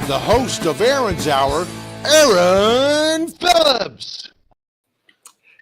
the host of Aaron's Hour, Aaron Phillips.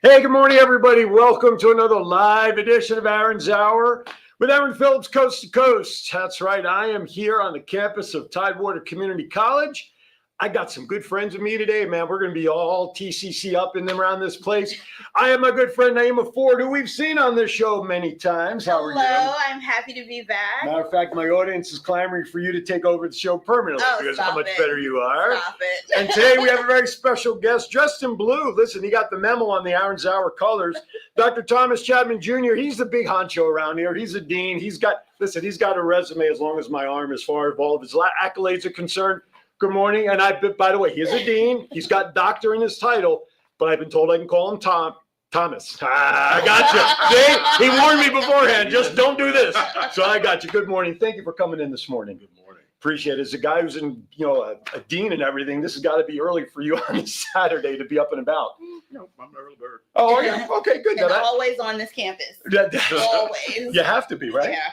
Hey, good morning, everybody. Welcome to another live edition of Aaron's Hour with Aaron Phillips, coast to coast. That's right. I am here on the campus of Tidewater Community College. I got some good friends with me today, man. We're going to be all TCC up and around this place. I have my good friend Naima Ford, who we've seen on this show many times. How are you? Hello, I'm happy to be back. Matter of fact, my audience is clamoring for you to take over the show permanently because how much better you are. Stop it. And today we have a very special guest dressed in blue. Listen, he got the memo on the Aaron's Hour colors. Dr. Thomas Chatman Jr., he's the big honcho around here. He's a dean. He's got a resume as long as my arm as far as all of his accolades are concerned. Good morning. And by the way, he's a dean. He's got doctor in his title, but I've been told I can call him Thomas. I got you. See, he warned me beforehand. Just don't do this. So I got you. Good morning. Thank you for coming in this morning. Good morning. Appreciate it. As a guy who's in, a dean and everything, this has got to be early for you on a Saturday to be up and about. No, I'm an early bird. Oh, yeah. Okay, good. And always on this campus. Always. You have to be, right? Yeah.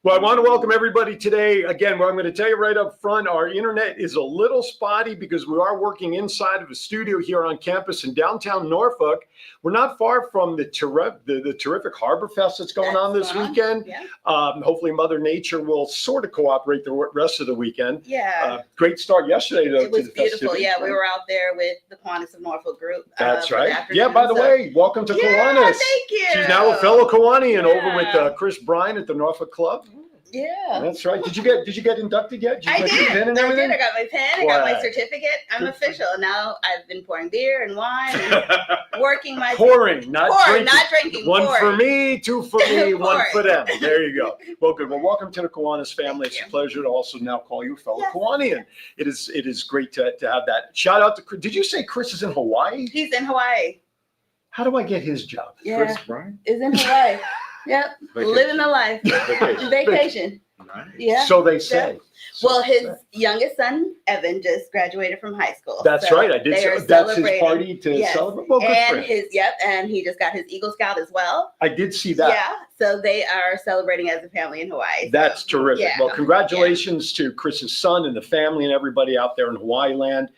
Well, I want to welcome everybody today. Again, what I'm going to tell you right up front, our internet is a little spotty because we are working inside of a studio here on campus in downtown Norfolk. We're not far from the terrific Harbor Fest that's going on this weekend. Yeah. Hopefully Mother Nature will sort of cooperate the rest of the weekend. Yeah. Great start yesterday, though. It was to the beautiful. festivities. Yeah, we were out there with the Kiwanis of Norfolk group. That's right. Yeah, by the way, welcome to Kiwanis. Thank you. She's now a fellow Kiwanian over with Chris Bryan at the Norfolk Club. Yeah. That's right. Did you get inducted yet? I did. Your pin and everything? I got my pen. I got my certificate. I'm official. Now I've been pouring beer and wine and working my not drinking. One for me, two for me, one for them. There you go. Well, good. Well, welcome to the Kiwanis family. It's a pleasure to also now call you a fellow Kiwanian. It is great to have that. Shout out to Chris. Did you say Chris is in Hawaii? He's in Hawaii. How do I get his job? Yeah. Chris Bryan? Is in Hawaii. Yep. Living the life. Vacation. Nice. Yeah. So they say. Yeah. Well, his youngest son, Evan, just graduated from high school. That's right. I did. That's his party to celebrate. Well, good and for him. And he just got his Eagle Scout as well. I did see that. Yeah. So they are celebrating as a family in Hawaii. That's terrific. Yeah. Well, congratulations to Chris's son and the family and everybody out there in Hawaii land.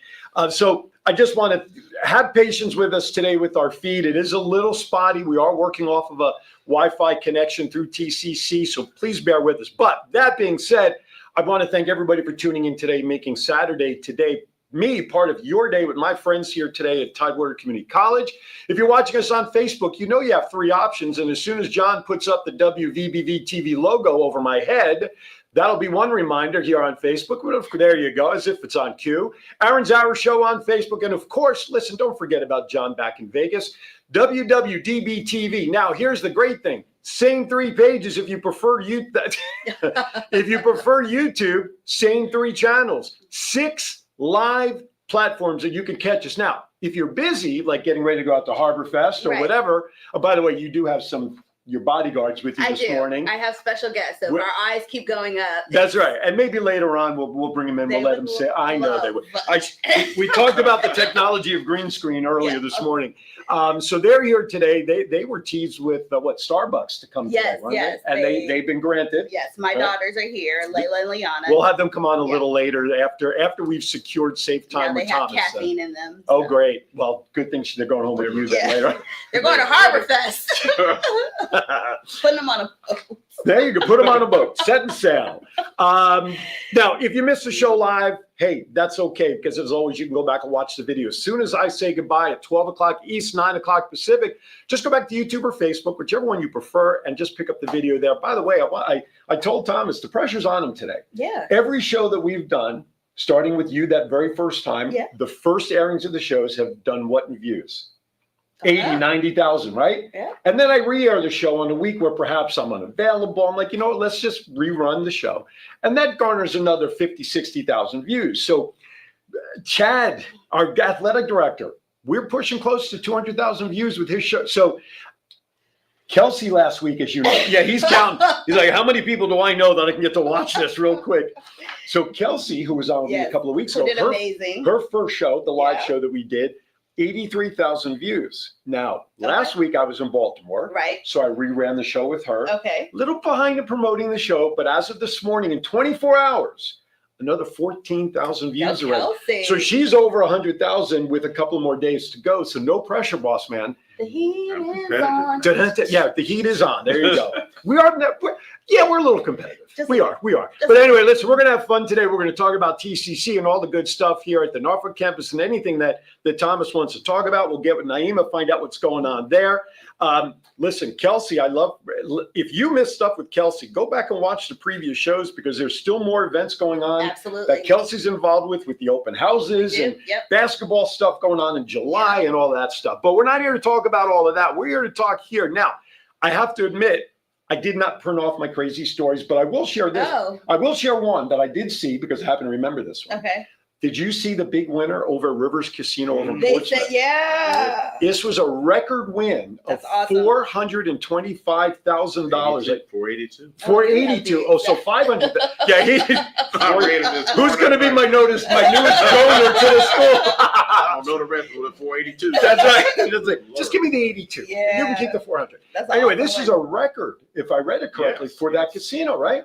So I just want to have patience with us today with our feed. It is a little spotty. We are working off of a Wi-Fi connection through TCC, so please bear with us. But that being said, I want to thank everybody for tuning in today, making Saturday today part of your day with my friends here today at Tidewater Community College. If you're watching us on Facebook, you know you have three options. And as soon as John puts up the WVBV TV logo over my head, that'll be one reminder here on Facebook. There you go, as if it's on cue. Aaron's Hour Show on Facebook. And of course, listen, don't forget about John back in Vegas. WWDB TV. Now, here's the great thing. Same three pages if you prefer if you prefer YouTube, same three channels. 6 live platforms that you can catch us. Now, if you're busy, like getting ready to go out to Harbor Fest or whatever, by the way, you do have your bodyguards with you this morning. I have special guests, so our eyes keep going up. That's right. And maybe later on we'll bring them in. We'll let them say, I know they would. We talked about the technology of green screen earlier this morning. So they're here today. They were teased with Starbucks to come today, weren't they? And they've been granted. Yes, my daughters are here, Layla and Liana. We'll have them come on a little later after we've secured safe time with Thomas. They have caffeine in them. So. Oh, great. Well, good thing they're going home with you later. They're going to Harbor Fest. Putting them on a boat. There you go. Put them on a boat. Set and sail. Now, if you missed the show live, hey, that's okay, because as always, you can go back and watch the video. As soon as I say goodbye at 12 o'clock East, 9 o'clock Pacific, just go back to YouTube or Facebook, whichever one you prefer, and just pick up the video there. By the way, I told Thomas the pressure's on him today. Yeah. Every show that we've done, starting with you that very first time, the first airings of the shows have done what in views? 80, 90,000, right? Yeah. And then I re-air the show on a week where perhaps I'm unavailable. I'm like, you know what, let's just rerun the show. And that garners another 50, 60,000 views. So Chad, our athletic director, we're pushing close to 200,000 views with his show. So Kelsey last week, as you know, he's counting. He's like, how many people do I know that I can get to watch this real quick? So Kelsey, who was on with me a couple of weeks ago, did amazing. Her first show, the live show that we did, 83,000 views. Now, last week I was in Baltimore. Right. So I reran the show with her. Okay. Little behind in promoting the show, but as of this morning, in 24 hours, another 14,000 views Go already. Kelsey. So she's over 100,000 with a couple more days to go. So no pressure, boss man. The heat I'm is competitive. on. Yeah, the heat is on. There you go. We're a little competitive. Just We a are. Just But anyway, listen, we're going to have fun today. We're going to talk about TCC and all the good stuff here at the Norfolk campus, and anything that Thomas wants to talk about. We'll get with Naima, find out what's going on there. Listen, Kelsey, if you missed stuff with Kelsey, go back and watch the previous shows, because there's still more events going on Absolutely. that Kelsey's involved with the open houses and Yep. basketball stuff going on in July and all that stuff. But we're not here to talk about all of that. We're here to talk here. Now, I have to admit, I did not print off my crazy stories, but I will share this. Oh, I will share one that I did see, because I happen to remember this one. okay. Did you see the big winner over at Rivers Casino over in They Portsmouth? said, yeah. This was a record win of That's awesome. $425,000. 482. 482. Oh, so 500. Yeah, I rated this who's going to be my newest donor to the school? I don't know the rest of the 482. That's right. That's right. Just give me the 82. Yeah. You can keep the 400. That's Anyway, awesome this is a record, if I read it correctly, Yes, for that yes. casino, right?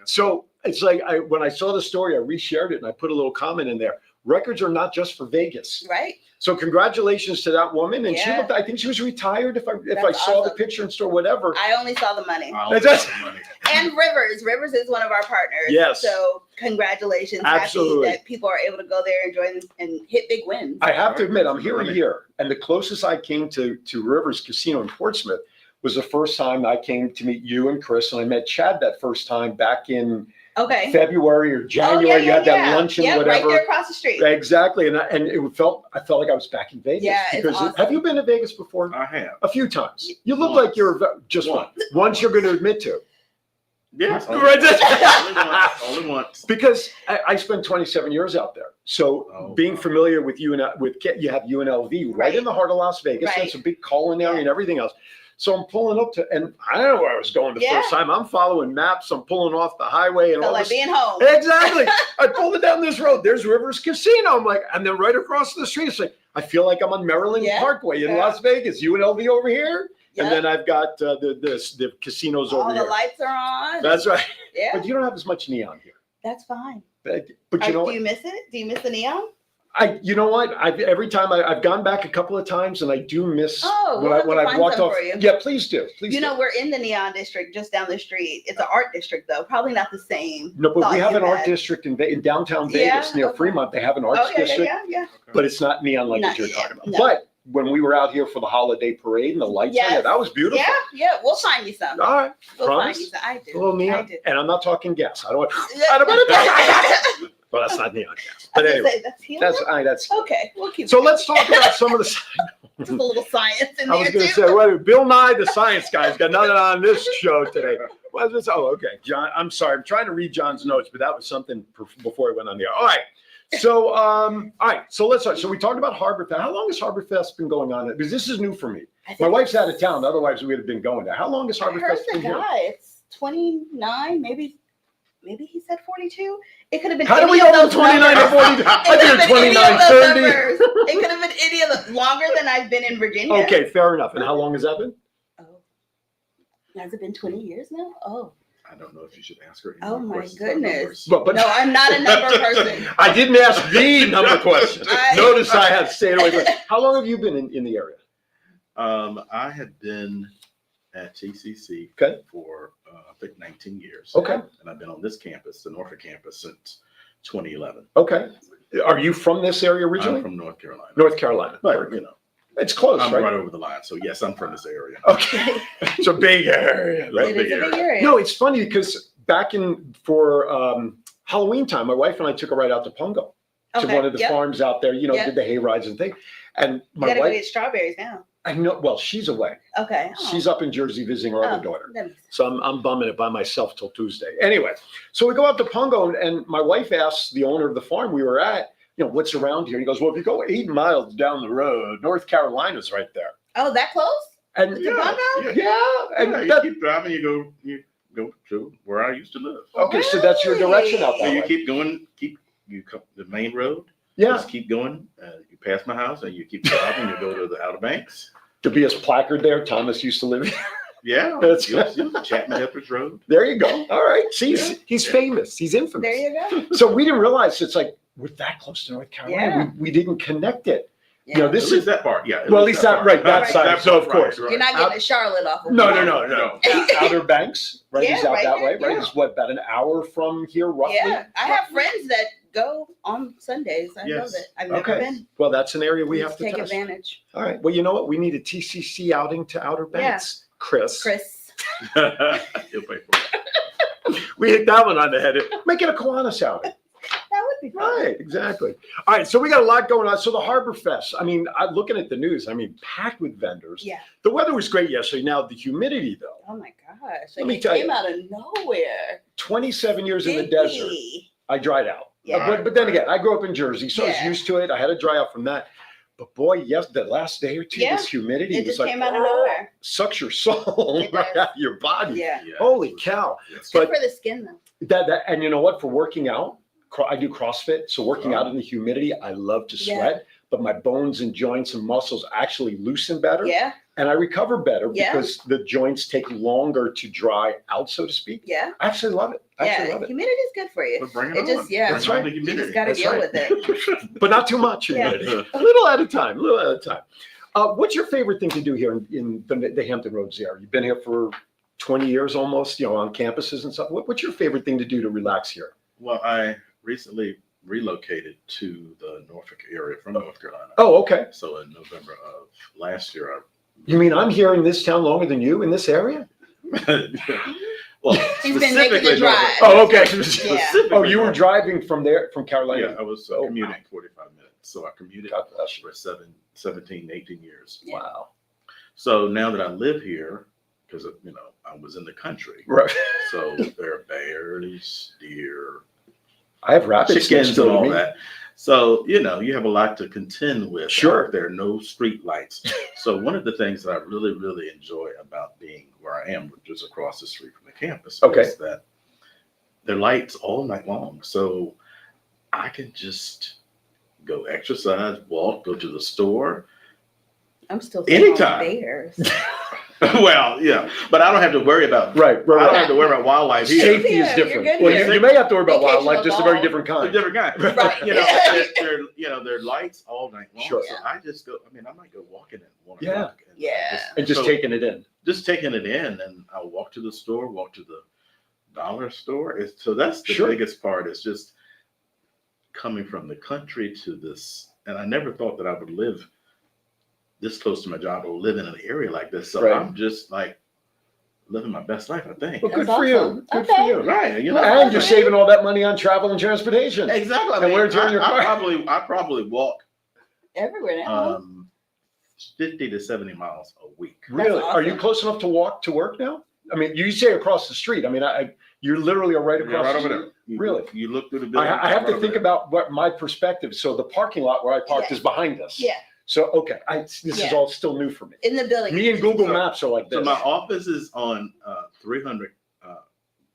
So it's like when I saw the story, I reshared it and I put a little comment in there. Records are not just for Vegas. Right. So congratulations to that woman. And she Yeah. looked, I think she was retired if I That's saw the awesome. picture and store, whatever. I only saw the money. I That's don't just- know the money. And Rivers. Rivers is one of our partners. Yes. So congratulations. Absolutely. Happy that people are able to go there and join and hit big wins. I have to admit, I'm here a year. And the closest I came to Rivers Casino in Portsmouth was the first time I came to meet you and Chris. And I met Chad that first time back in Okay. February or January. You had that luncheon, yeah, whatever. right there across the street. Exactly. And I felt like I was back in Vegas. Yeah, it's because awesome. have you been to Vegas before? I have. A few times. You look Once. like you're just once you're going to admit to. Yes. Right. Only once. Because I spent 27 years out there. So Oh, being wow. familiar with you have UNLV right in the heart of Las Vegas. Right. That's a big culinary Yeah. and everything else. So I'm pulling up to, and I don't know where I was going the Yeah. first time. I'm following maps. I'm pulling off the highway and Felt all like this. being home. Exactly. I pulled it down this road. There's Rivers Casino. I'm like, and then right across the street, it's like, I feel like I'm on Maryland Yeah. Parkway in Yeah. Las Vegas. UNLV over here. Yep. And then I've got the casinos All over the here. lights are on. That's right. Yeah, But you don't have as much neon here. that's fine. But you know Do you miss it? Do you miss the neon? you know what? Every time I've gone back a couple of times, and I do miss Oh, when we'll have when to I've find walked some off. for you. Yeah, please do. Please. You do. know, we're in the neon district just down the street. It's an art district, though. Probably not the same. No, but thought we have you an art had. district in downtown Yeah, Vegas near okay. Fremont. They have an arts Oh, yeah, district, yeah. but it's not neon like Not what you're yet, talking about. no. But when we were out here for the holiday parade and the lights on it, Yes. that was beautiful. Yeah, we'll find you some. All right. We'll Promise? find you some. I do. A little I neon. do. And I'm not talking gas. I don't want. I Well, that's not neon gas. was But gonna anyway, say, that's helium? that's. Okay, we'll keep So it. let's talk about some of the. Just a little science in I there was going too. to say, wait, Bill Nye, the science guy's got nothing on this show today. What is this? Oh, okay. John, I'm sorry. I'm trying to read John's notes, but that was something before I went on the air. All right. So, all right. So let's start. So we talked about Harbor Fest. How long has Harbor Fest been going on? Because this is new for me. I think My wife's out of town. Otherwise, we would have been going there. How long has I Harbor heard Fest the been here? guy. It's 29, maybe he said 42. It could have been. How do any we of go those from 29 to numbers. 40? It I could did have been any 29, of those 30. numbers. It could have been any of the longer than I've been in Virginia. Okay, fair enough. And how long has that been? Oh, has it been 20 years now? Oh, I don't know if you should ask her. any Oh, more my questions about goodness. numbers. But no, I'm not a number person. I didn't ask the number question. I- Notice I have stayed away from. How long have you been in the area? I had been at TCC Okay. for I think 19 years. Okay. And I've been on this campus, the Norfolk campus, since 2011. Okay. Are you from this area originally? I'm from North Carolina. North Carolina. But, you know, It's close, I'm right? right over the line. So, yes, I'm from this area. Okay. It's a big area, right? It is a big area. No, it's funny because back for Halloween time, my wife and I took her right out to Pungo to one of the yep. farms out there, Yep. did the hay rides and things. And You my gotta go wife, get strawberries now. I know, well, she's away. Okay. Oh. She's up in Jersey visiting her other daughter. that makes sense. So I'm bumming it by myself till Tuesday. Anyway, so we go out to Pungo and my wife asks the owner of the farm we were at, what's around here? He goes, well, if you go 8 miles down the road, North Carolina's right there. Oh, that close? And To Pungo? and you that, keep driving, you go to where I used to live. okay, so that's your direction out So that you way. keep going, you come the main road. Yeah, Just keep going. You pass my house and you keep driving. You go to the Outer Banks. to be a placard there, Thomas used to live here. Yeah, That's- he was Chatman Road. There you go. All right. See, Yeah. he's famous. He's infamous. There you go. So we didn't realize it's like we're that close to North Carolina. Yeah. We didn't connect it. Yeah. You know, At this least is that part, yeah. Well, at least that- right, that side. So, of course. You're not getting a Charlotte off of no. Outer Banks, right? Yeah, He's out right that there, way, right? yeah. It's what, about an hour from here, roughly? Yeah, I have friends that go on Sundays. I Yes. love it. I've never Okay. been. Well, that's an area we Just have to take test. advantage. All right. Well, you know what? We need a TCC outing to Outer Banks. Chris. He'll pay for it. We hit that one on the head. Make it a Kiwanis outing. That would be fun. Right, exactly. All right, so we got a lot going on. So the Harbor Fest, I mean, I'm looking at the news, I mean, packed with vendors. Yeah. The weather was great yesterday. Now, the humidity, though, Oh my gosh. Let Like me it tell came you. out of nowhere. 27 years in the Sticky. desert, I dried out. Yeah. But then again, I grew up in Jersey, so I was Yeah. used to it. I had to dry out from that. But boy, yes, the last day or two, Yeah. this humidity It was just like, came out of nowhere. sucks your soul It right does. out of your body. Yeah. Yeah. Holy cow. Yes. Good But- for the skin though. That and you know what? For working out, I do CrossFit. So working out in the humidity, I love to Yeah. sweat, but my bones and joints and muscles actually loosen better. Yeah. And I recover better Yeah. because the joints take longer to dry out, so to speak. Yeah. I actually love it. I actually Yeah. love it. Humidity is good for you. But bring it It on. just, yeah. That's Bring on right. the You humidity. just got to That's deal right. with it. But not too much Yeah. humidity. A little at a time, a little at a time. What's your favorite thing to do here in the Hampton Roads area? You've been here for 20 years almost, you know, on campuses and stuff. What's your favorite thing to do to relax here? Well, I recently relocated to the Norfolk area from North Carolina. Oh, okay. So in November of last year, You mean I'm here in this town longer than you in this area? well, He's been making specifically the drive. Norfolk. Oh, okay. Specifically Oh, you were Norfolk. driving from there, from Carolina? Yeah, I was Oh, commuting wow. 45 minutes. So I commuted God bless you. for 17, 18 years. Yeah. Wow. So now that I live here, because, you know, I was in the country. Right. So there are bears, deer, I have rabbits next chickens door and to all me. that. So, you know, you have a lot to contend with. Sure. There are no street lights. So one of the things that I really, really enjoy about being where I am, which is across the street from the campus, Okay. is that there are lights all night long. So I can just go exercise, walk, go to the store. I'm still Anytime. bears. Well, yeah, but I don't have to worry about Right, I don't right. have to worry about wildlife here. Safety is Yeah, you're different. good Well, here. you may have to worry about Occasional wildlife, just a very dog. different A kind. different guy. Right. You know, there are lights all night long. Sure. So I just go, I mean, I might go walking at 1 Yeah. o'clock. And Yeah. And just so taking it in. just taking it in, and I'll walk to the store, walk to the dollar store. So that's the Sure. biggest part, is just coming from the country to this. And I never thought that I would live this close to my job or live in an area like this. So Right. I'm just like living my best life, I think. Well, good That's for you. awesome. Good for Okay. you. Right. You know, And you're saving all that money on travel and transportation. exactly. I And mean, where'd you in your car? I probably walk Everywhere now. 50 to 70 miles a week. Really? Are you awesome. close enough to walk to work now? I mean, you say across the street. I mean, you literally are right Yeah, across right the over street. there. You, Really? You look through the building. I have to right think over about what my perspective. So the parking lot where I parked Yeah. is behind us. Yeah. So, okay, this is Yeah. all still new for me. In the building. Me and Google So- Maps are like there. this. So my office is on 300,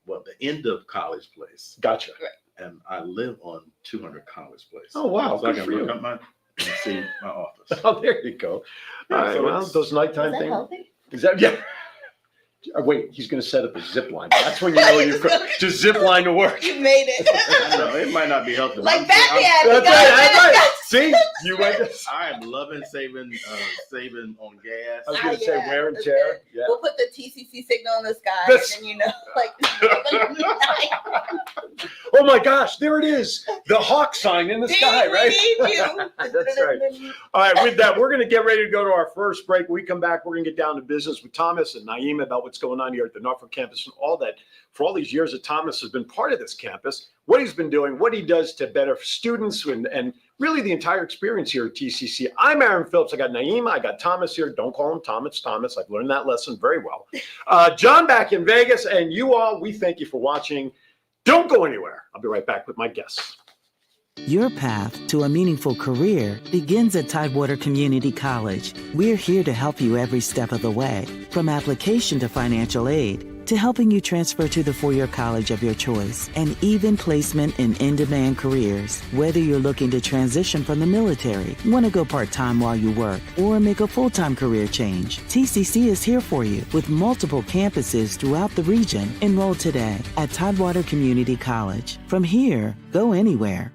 the end of College Place, Gotcha. and I live on 200 College Place. Oh, wow. So I Good can for look you. up and see my office. Oh, there you go. Yeah, All right, so well, it's- those Is nighttime that things. healthy? Is that, yeah. Wait, he's going to set up a zip line. That's when you know you're to zip line to work. You made it. I know it might not be healthy. Like I'm- Batman. I'm- You That's gotta right. let That's it right. See, you went. I am loving saving on gas. I was Ah, going to say yeah, wear and that's tear. good. Yeah. We'll put the TCC signal in the sky, This- and then you know, like. Oh my gosh, there it is. The hawk sign in the sky, Ding, right? we need you. That's right. All right, with that, we're going to get ready to go to our first break. When we come back, we're going to get down to business with Thomas and Naima about what's going on here at the Norfolk campus and all that. For all these years that Thomas has been part of this campus, what he's been doing, what he does to better students and really the entire experience here at TCC. I'm Aaron Phillips. I got Naima. I got Thomas here. Don't call him Thomas. I've learned that lesson very well. John back in Vegas, and you all, we thank you for watching. Don't go anywhere. I'll be right back with my guests. Your path to a meaningful career begins at Tidewater Community College. We're here to help you every step of the way, from application to financial aid. to helping you transfer to the four-year college of your choice and even placement in in-demand careers. Whether you're looking to transition from the military, want to go part-time while you work, or make a full-time career change, TCC is here for you with multiple campuses throughout the region. Enroll today at Tidewater Community College. From here, go anywhere.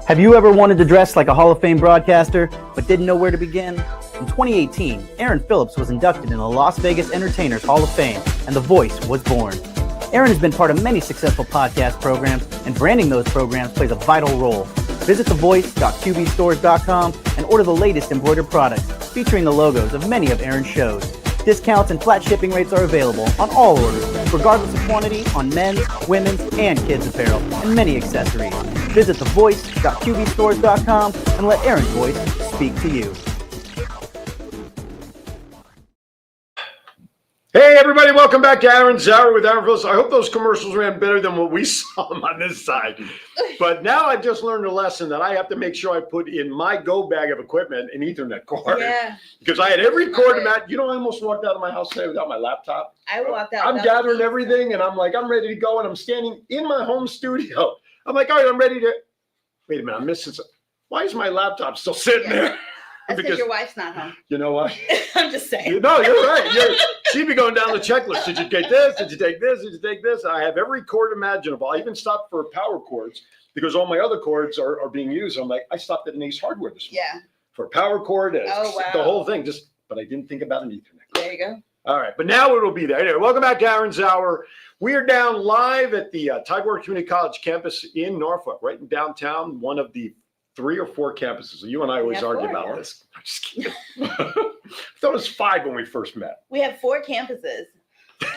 Have you ever wanted to dress like a Hall of Fame broadcaster, but didn't know where to begin? In 2018, Aaron Phillips was inducted in the Las Vegas Entertainers Hall of Fame, and The Voice was born. Aaron has been part of many successful podcast programs, and branding those programs plays a vital role. Visit thevoice.qbstores.com and order the latest embroidered products featuring the logos of many of Aaron's shows. Discounts and flat shipping rates are available on all orders, regardless of quantity, on men's, women's, and kids' apparel, and many accessories. Visit thevoice.qbstores.com and let Aaron's voice speak to you. Hey, everybody, welcome back to Aaron's Hour with Aaron Phillips. I hope those commercials ran better than what we saw on this side. But now I've just learned a lesson that I have to make sure I put in my go bag of equipment an Ethernet cord. Yeah. Because I had every cord in that. You know, I almost walked out of my house today without my laptop. I walked out. I'm gathering everything, and I'm like, I'm ready to go, and I'm standing in my home studio. I'm like, all right, I'm ready to. Wait a minute, I'm missing something. Why is my laptop still sitting there? That's because your wife's not home. You know what? I'm just saying. No, you're right. She'd be going down the checklist. Did you take this? Did you take this? Did you take this? I have every cord imaginable. I even stopped for power cords because all my other cords are being used. I'm like, I stopped at an Ace Hardware this morning. Yeah. For a power cord, wow. the whole thing. But I didn't think about an Ethernet. There you go. All right, but now it'll be there. Anyway, welcome back to Aaron's Hour. We are down live at the Tidewater Community College campus in Norfolk, right in downtown, one of the 3 or 4 campuses. You and I always argue about this. I'm just kidding. I thought it was 5 when we first met. We have 4 campuses.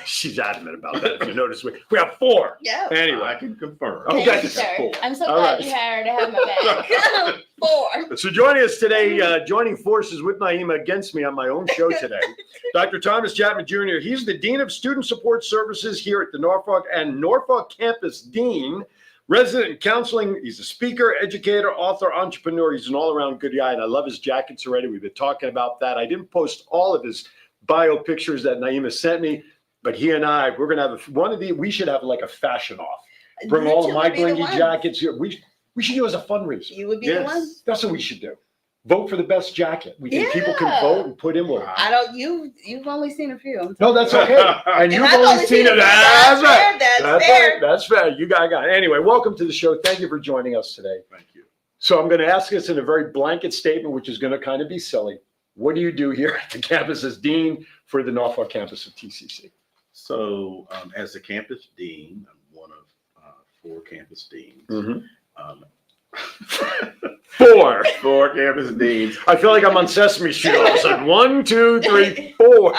She's adamant about that. If you notice, we have 4. Yeah. Anyway, I can confirm. Okay. Thank you, sir. 4. I'm so All glad right. you hired to have my back. 4. So joining us today, joining forces with Naima against me on my own show today, Dr. Thomas Chatman Jr. He's the Dean of Student Support Services here at the Norfolk and Norfolk Campus Dean. Resident in counseling, he's a speaker, educator, author, entrepreneur. He's an all-around good guy, and I love his jackets already. We've been talking about that. I didn't post all of his bio pictures that Naima sent me, but he and I, we're going to have one of these. We should have like a fashion off. Bring all of my blingy jackets here. We should do it as a fundraiser. You would be the one? That's what we should do. Vote for the best jacket. We think people can vote and put in one. I don't. You've only seen a few. No, that's okay. And you've only seen it. That's right. That's fair. That's fair. You got it. Anyway, welcome to the show. Thank you for joining us today. Thank you. So I'm going to ask this in a very blanket statement, which is going to kind of be silly. What do you do here at the campus as dean for the Norfolk campus of TCC? So as the campus dean, I'm one of 4 campus deans. Mm-hmm. 4 campus deans. I feel like I'm on Sesame Street all of a sudden. 1, 2, 3, 4.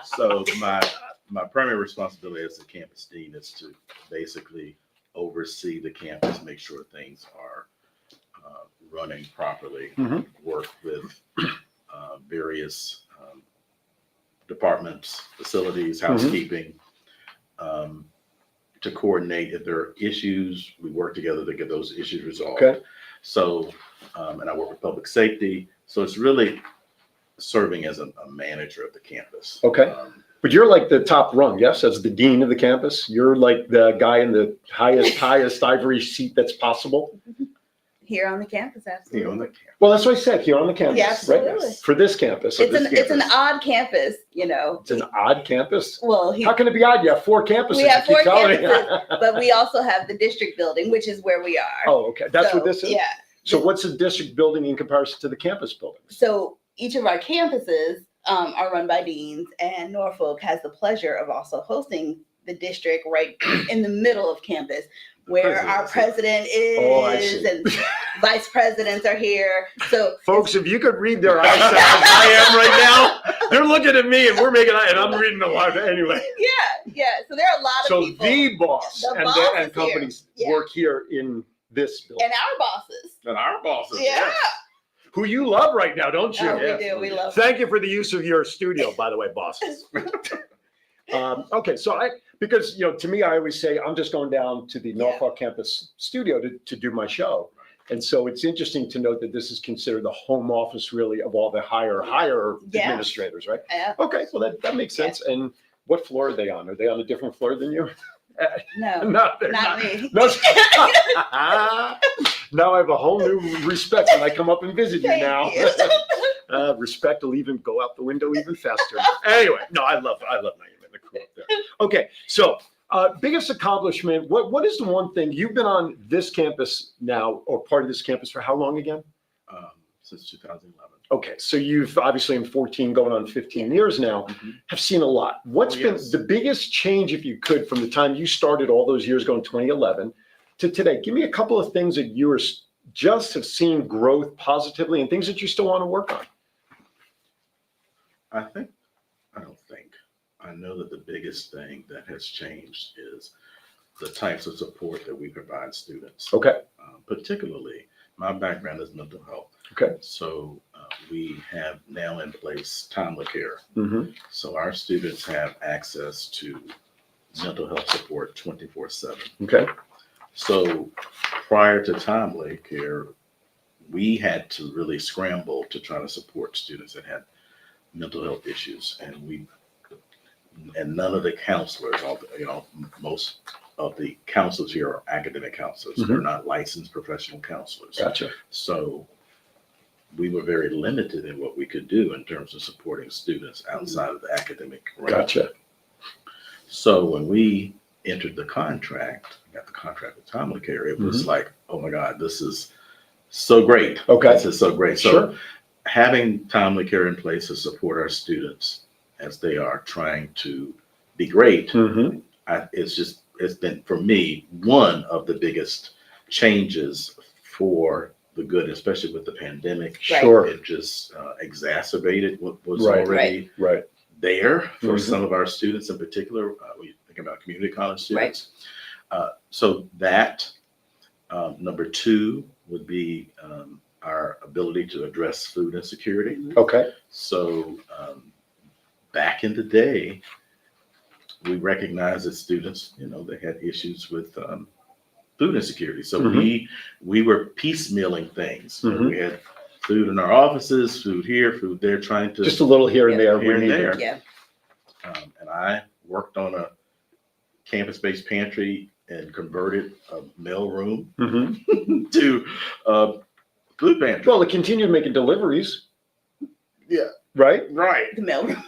So my primary responsibility as the campus dean is to basically oversee the campus, make sure things are running properly, work with various departments, facilities, housekeeping, to coordinate. If there are issues, we work together to get those issues resolved. Okay. So, and I work with public safety. So it's really serving as a manager of the campus. Okay. But you're like the top rung, yes, as the dean of the campus. You're like the guy in the highest ivory seat that's possible. Here on the campus, absolutely. Here on the campus. Well, that's what I said, here on the campus. Yeah, absolutely. Right? For this campus. It's an odd campus, you know. It's an odd campus. Well, How can it be odd? You have 4 campuses. we have you 4 keep telling me. campuses, but we also have the district building, which is where we are. Oh, okay. That's what this is? Yeah. So what's the district building in comparison to the campus buildings? So each of our campuses are run by deans, and Norfolk has the pleasure of also hosting the district right in the middle of campus, where our president is and vice presidents are here. So folks, if you could read their eyes as I am right now, they're looking at me and we're making and I'm reading a lot anyway. Yeah. So there are a lot of so people. the boss and companies work here in this building. And our bosses. And our bosses. Yeah. Yes. Who you love right now, don't you? Oh, we do. We love Thank you for the use of your studio, by the way, bosses. Okay, so because to me, I always say I'm just going down to the Norfolk campus studio to do my show. And so it's interesting to note that this is considered the home office really of all the higher administrators, right? Yeah. Okay, well that makes sense. And What floor are they on? Are they on a different floor than you? No, No, they're not not. me. No. Now I have a whole new respect when I come up and visit you Thank now. you. Respect will even go out the window even faster. Anyway, no, I love Naima and the crew up there. Okay, so biggest accomplishment. What is the one thing you've been on this campus now, or part of this campus for how long again? Since 2011. Okay, so you've obviously in 14 going on 15 years now, have seen a lot. What's been the biggest change, if you could, from the time you started all those years ago in 2011 to today? Give me a couple of things that you just have seen growth positively and things that you still want to work on. I know that the biggest thing that has changed is the types of support that we provide students. Okay. Particularly, my background is mental health. Okay. So we have now in place timely care. Mm-hmm. So our students have access to mental health support 24/7. Okay. So prior to timely care, we had to really scramble to try to support students that had mental health issues, and none of the counselors, most of the counselors here are academic counselors. Mhm. They're not licensed professional counselors. Gotcha. So we were very limited in what we could do in terms of supporting students outside of the academic realm. Gotcha. So when we entered the contract, got the contract with Timely Care, it was like, oh my God, this is so great. Okay. This is so great. So Sure. having Timely Care in place to support our students as they are trying to be great, Mm-hmm. it's been, for me, one of the biggest changes for the good, especially with the pandemic. Sure. It just exacerbated what was Right. already Right. there for Mhm. some of our students in particular. We think about community college students. So that, number two would be our ability to address food insecurity. Okay. So back in the day, we recognized that students, they had issues with food insecurity. So Mhm. we were piecemealing things. Mhm. We had food in our offices, food here, food there, trying to Just a little here and there. Here We and need there. there. Yeah. And I worked on a campus-based pantry and converted a mail room Mm-hmm. to food pantry. Well, it continued making deliveries. Yeah. Right. Right. The mailroom.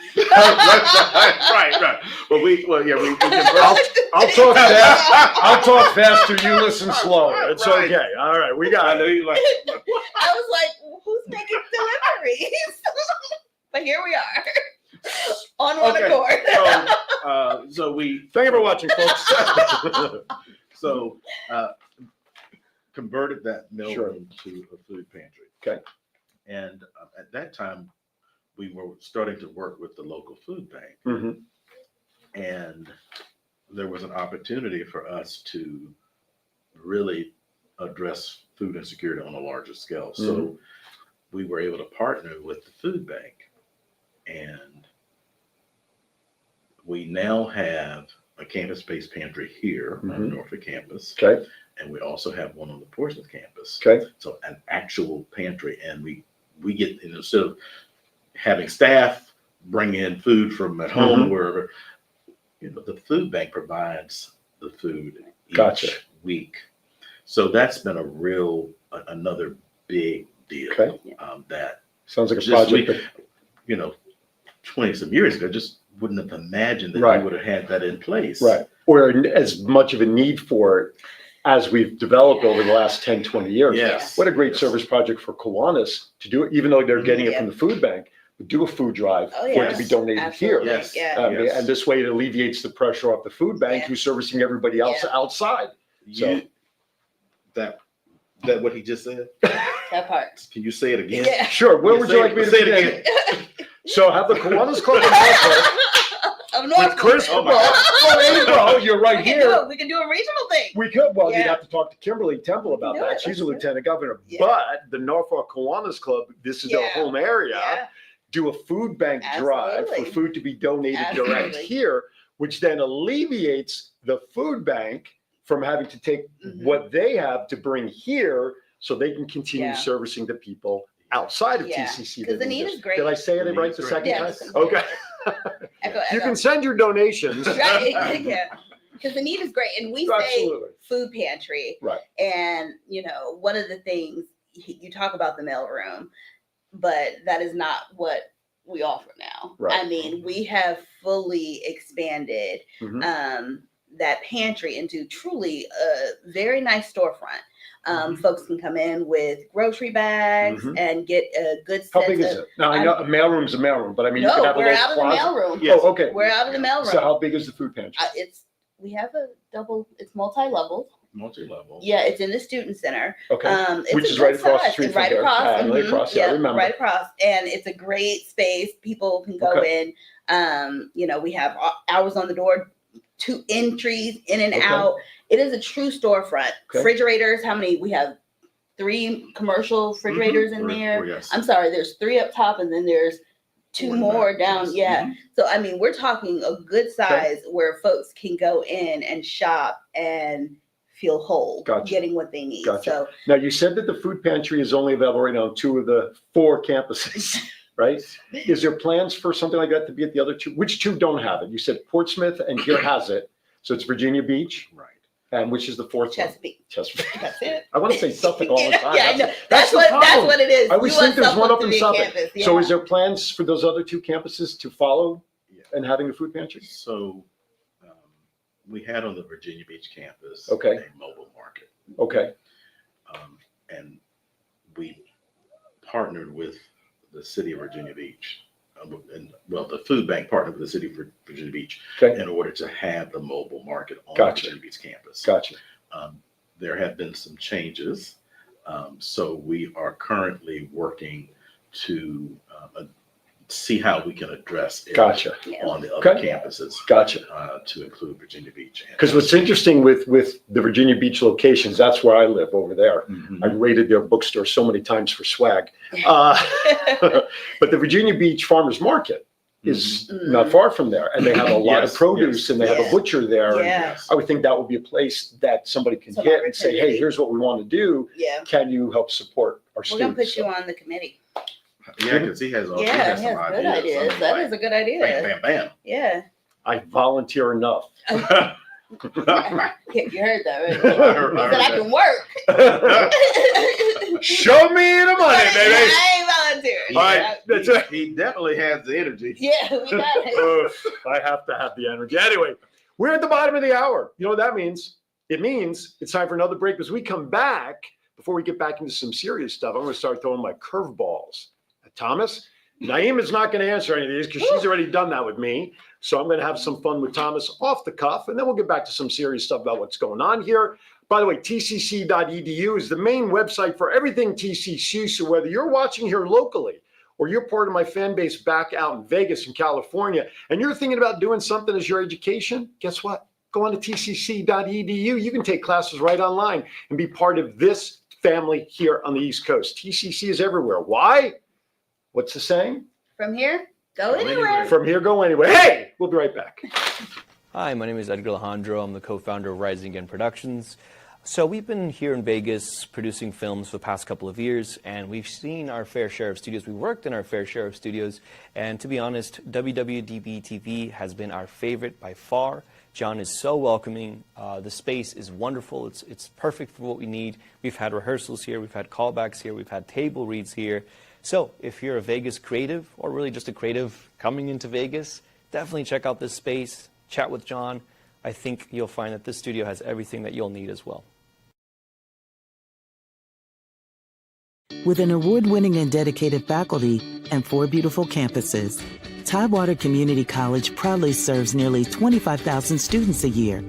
right. We converted. I'll talk fast. I'll talk faster. You listen slower. It's Right. okay. All right. We got I know it. you like. I was like, who's making deliveries? But here we are on one Okay. accord. So we Thank you for watching, folks. so converted that mail Sure. room to a food pantry. Okay. And at that time, we were starting to work with the local food bank, Mm-hmm. and there was an opportunity for us to really address food insecurity on a larger scale. So we were able to partner with the food bank, and we now have a campus-based pantry here on the Norfolk campus. Okay. And we also have one on the Portsmouth campus. Okay. So an actual pantry, and we get, instead of having staff bring in food from at home, wherever, the food bank provides the food each Gotcha. week. So that's been another big deal. Okay. That Sounds like a just project. 20 some years ago, just wouldn't have imagined that Right. we would have had that in place. Right. Or as much of a need for it as we've developed over the last 10, 20 years. Yes. What a great Yes. service project for Kiwanis to do it, even though they're getting it from the food bank, but do a food drive Oh, for it to be yes. donated Absolutely. here. Yes. Yeah. Yes. And this way it alleviates the pressure off the food bank Yeah. who's servicing everybody else Yeah. outside. That what he just said? That part. Can you say it again? Yeah. Sure. Where would you like me to say it begin? again? So have the Kiwanis Club in Norfolk Of with Norfolk. Chris. Oh my God. Well, there you go. You're right here. We can do a regional thing. We could. Well, you'd Yeah. have to talk to Kimberly Temple about We can do that. it. She's a Let's do it. lieutenant governor. Yeah. But the Norfolk Kiwanis Club, this is their Yeah. home area. Yeah. Do a food bank drive for Absolutely. food to be donated direct Absolutely. here, which then alleviates the food bank from having to take what they have to bring here so they can continue Yeah. servicing the people outside of Yeah. TCC. Because the need is great. Did I say it The right need the is second great. time? Yes. Okay. You can send your donations. Right, yeah. Because the need is great. And we say food pantry. Right. And, one of the things, you talk about the mailroom, but that is not what we offer now. Right. I mean, we have fully expanded that pantry into truly a very nice storefront. Folks can come in with grocery bags and get a good sense. How big is it? Now, I know a mailroom's a mailroom, but I mean, you no, could have we're a out of the mailroom. Yes. Oh, okay. We're out of the mailroom. So how big is the food pantry? We have a it's multi-level. Multi-level. Yeah, it's in the student center. Okay. It's which is right across the street from right there. across. Right across. Yeah, I remember. Right across, and it's a great space. People can go in. We have hours on the door, 2 entries in and out. It is a true storefront. Refrigerators. How many? We have 3 commercial refrigerators in there. Yes. I'm sorry. There's 3 up top, and then there's 2 more down. Yeah. So I mean, we're talking a good size where folks can go in and shop and feel whole, getting what they need. So now you said that the food pantry is only available right now on 2 of the 4 campuses, right? Is there plans for something like that to be at the other 2? Which 2 don't have it? You said Portsmouth and here has it. So it's Virginia Beach. Right. And which is the 4th Chesapeake. one? Chesapeake. That's it. I want to say Suffolk all the time. Yeah, I know. That's what it is. I always think there's one up in Suffolk. Campus, yeah. So is there plans for those other 2 campuses to follow and having a food pantry? So we had on the Virginia Beach campus a mobile market. Okay. And we partnered with the city of Virginia Beach. The food bank partnered with the city of Virginia Beach in order to have the mobile market on the Virginia Beach campus. Gotcha. There have been some changes. So we are currently working to see how we can address it on the other campuses. To include Virginia Beach. Because what's interesting with the Virginia Beach locations, that's where I live over there. I raided their bookstore so many times for swag. But the Virginia Beach Farmers Market is not far from there. And they have a lot of produce and they have a butcher there. And I would think that would be a place that somebody can hit and say, hey, here's what we want to do. Can you help support our students? We're going to put you on the committee. Yeah, because he has he has some good ideas. That is a good idea. Bam, bam, bam. Yeah. I volunteer enough. You heard that, right? I said I can work. Show me the money, baby. I ain't volunteering. All right, that's it. He definitely has the energy. Yeah, we got it. I have to have the energy. Anyway, we're at the bottom of the hour. You know what that means? It means it's time for another break. As we come back, before we get back into some serious stuff, I'm going to start throwing my curveballs. Thomas, Naima's not going to answer any of these because she's already done that with me. So I'm going to have some fun with Thomas off the cuff, and then we'll get back to some serious stuff about what's going on here. By the way, tcc.edu is the main website for everything TCC. So whether you're watching here locally or you're part of my fan base back out in Vegas and California, and you're thinking about doing something as your education, guess what? Go on to tcc.edu. You can take classes right online and be part of this family here on the East Coast. TCC is everywhere. Why? What's the saying? From here, go anywhere. From here, go anywhere. Hey, we'll be right back. Hi, my name is Edgar Alejandro. I'm the co-founder of Rising Again Productions. So we've been here in Vegas producing films for the past couple of years, and we've seen our fair share of studios. We've worked in our fair share of studios, and to be honest, WWDB TV has been our favorite by far. John is so welcoming. The space is wonderful. It's perfect for what we need. We've had rehearsals here. We've had callbacks here. We've had table reads here. So if you're a Vegas creative, or really just a creative coming into Vegas, definitely check out this space, chat with John. I think you'll find that this studio has everything that you'll need as well. With an award-winning and dedicated faculty and 4 beautiful campuses, Tidewater Community College proudly serves nearly 25,000 students a year,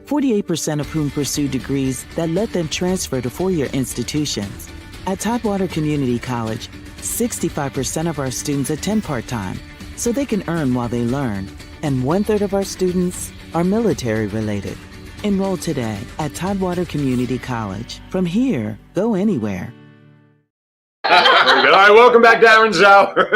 48% of whom pursue degrees that let them transfer to 4-year institutions. At Tidewater Community College, 65% of our students attend part-time, so they can earn while they learn, and 1/3 of our students are military-related. Enroll today at Tidewater Community College. From here, go anywhere. Very good. All right, welcome back to Aaron's Hour.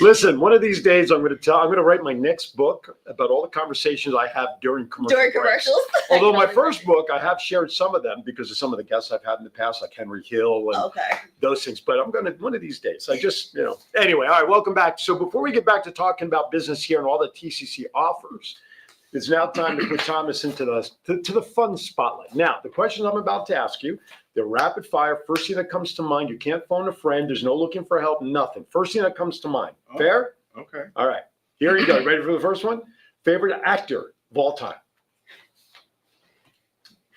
Listen, one of these days I'm going to write my next book about all the conversations I have during commercials. Although my first book, I have shared some of them because of some of the guests I've had in the past, like Henry Hill and those things. But I'm going to, one of these days, anyway, all right, welcome back. So before we get back to talking about business here and all that TCC offers, it's now time to put Thomas into the fun spotlight. Now, the questions I'm about to ask you, they're rapid fire. First thing that comes to mind. You can't phone a friend. There's no looking for help, nothing. First thing that comes to mind. Fair? Okay. All right. Here you go. Ready for the first one? Favorite actor of all time?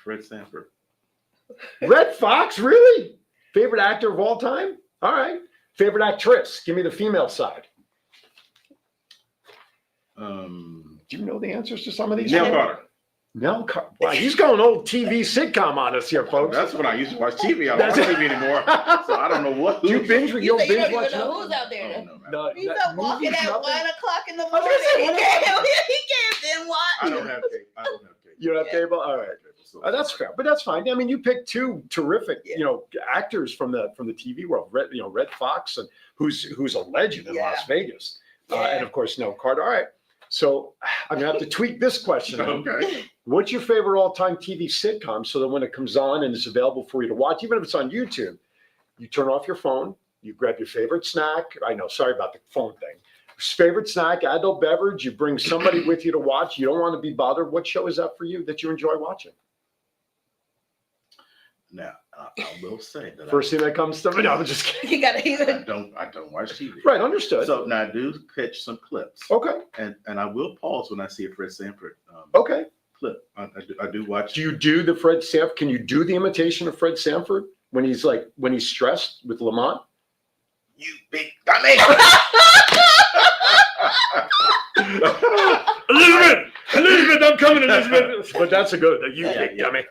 Fred Sanford. Red Fox? Really? Favorite actor of all time? All right. Favorite actress? Give me the female side. Do you know the answers to some of these? Nell Carter. Nell Carter. Wow, he's going old TV sitcom on us here, folks. That's when I used to watch TV. I don't watch TV anymore, so I don't know what. Do you binge? You don't even know who's out there. No, He's up walking at 1 o'clock in the I was morning. gonna say, He can't then watch. I don't have cable. You don't have cable? All right. That's fair, but that's fine. I mean, you picked two terrific, actors from the TV world. Red Fox, and who's a legend in Las Vegas, and of course Nell Carter. All right. So I'm gonna have to tweak this question. Okay. What's your favorite all-time TV sitcom? So that when it comes on and it's available for you to watch, even if it's on YouTube, you turn off your phone, you grab your favorite snack. I know, sorry about the phone thing. Favorite snack, adult beverage. You bring somebody with you to watch. You don't want to be bothered. What show is that for you that you enjoy watching? Now, I will say that first thing that comes to me. No, I'm just kidding. You gotta hear I don't watch TV. Right, understood. So now I do catch some clips. Okay. And I will pause when I see a Fred Sanford okay. clip. I do watch. Do you do the Fred Sanford? Can you do the imitation of Fred Sanford when he's stressed with Lamont? You big dummy. Elizabeth, I'm coming, Elizabeth. But that's a good. You big dummy.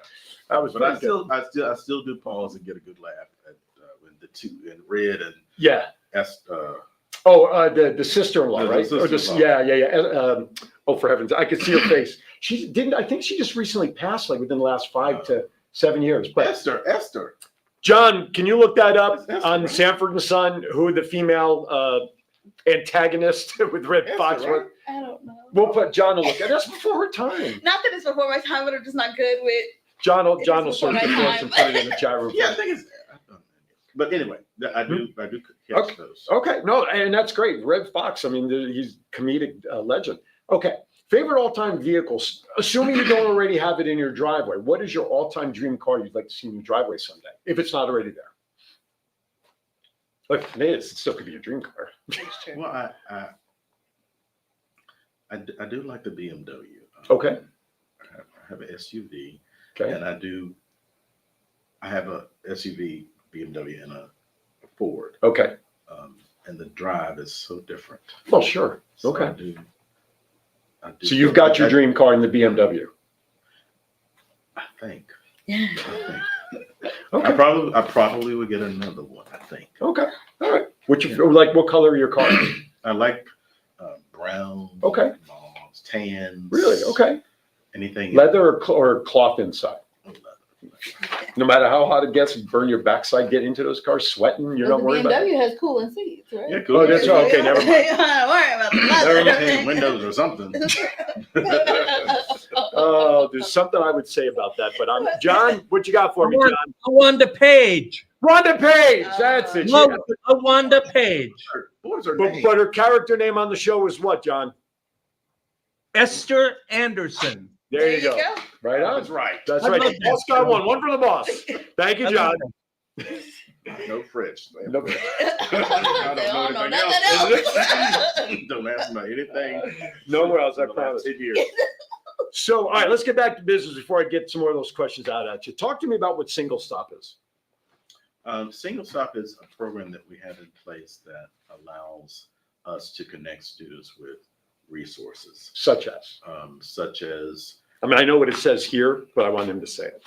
That was. But I still do pause and get a good laugh at when the two and Red and the sister-in-law, right? Sister-in-law. For heavens, I could see her face. She didn't. I think she just recently passed, like within the last 5 to 7 years. But Esther. John, can you look that up on Sanford and Son? Who the female antagonist with Red Fox was? Right? I don't know. We'll put John to look at. That's before her time. Not that it's before my time, but I'm just not good with. John will sort of and put it in the chat room. Yeah, I think it's. But anyway, I do catch those. Okay, no, and that's great. Red Fox. I mean, he's comedic legend. Okay, favorite all-time vehicles. Assuming you don't already have it in your driveway, what is your all-time dream car you'd like to see in your driveway someday, if it's not already there? Look, if it is, it still could be a dream car. Well, I do like the BMW. Okay. I have an SUV. Okay. And I have a SUV, BMW, and a Ford. Okay. And the drive is so different. Well, sure. So okay. I do so you've got your dream car in the BMW. I think. Okay. I probably would get another one. I think. Okay. All right. What color are your cars? I like brown. Okay. Moss, tans. Really? Okay. Anything. Leather or cloth inside? Leather. No matter how hot it gets, you burn your backside, get into those cars, sweating. You're not worried about it. BMW has cooling seats, right? Yeah, cool. Oh, that's right. Okay, never mind. You're not worried about the leather. Windows or something. Oh, there's something I would say about that, but John, what you got for me, John? Wanda Page. Wanda Page. That's it. Wanda Page. But her character name on the show was what, John? Esther Anderson. There you go. Right on. That's right. That's right. The boss got one for the boss. Thank you, John. No fridge. No. I don't know anything else. Don't ask me about anything. Nowhere else, I promise. So, all right, let's get back to business before I get some more of those questions out at you. Talk to me about what Single Stop is. Single Stop is a program that we have in place that allows us to connect students with resources. Such as? I mean, I know what it says here, but I want him to say it.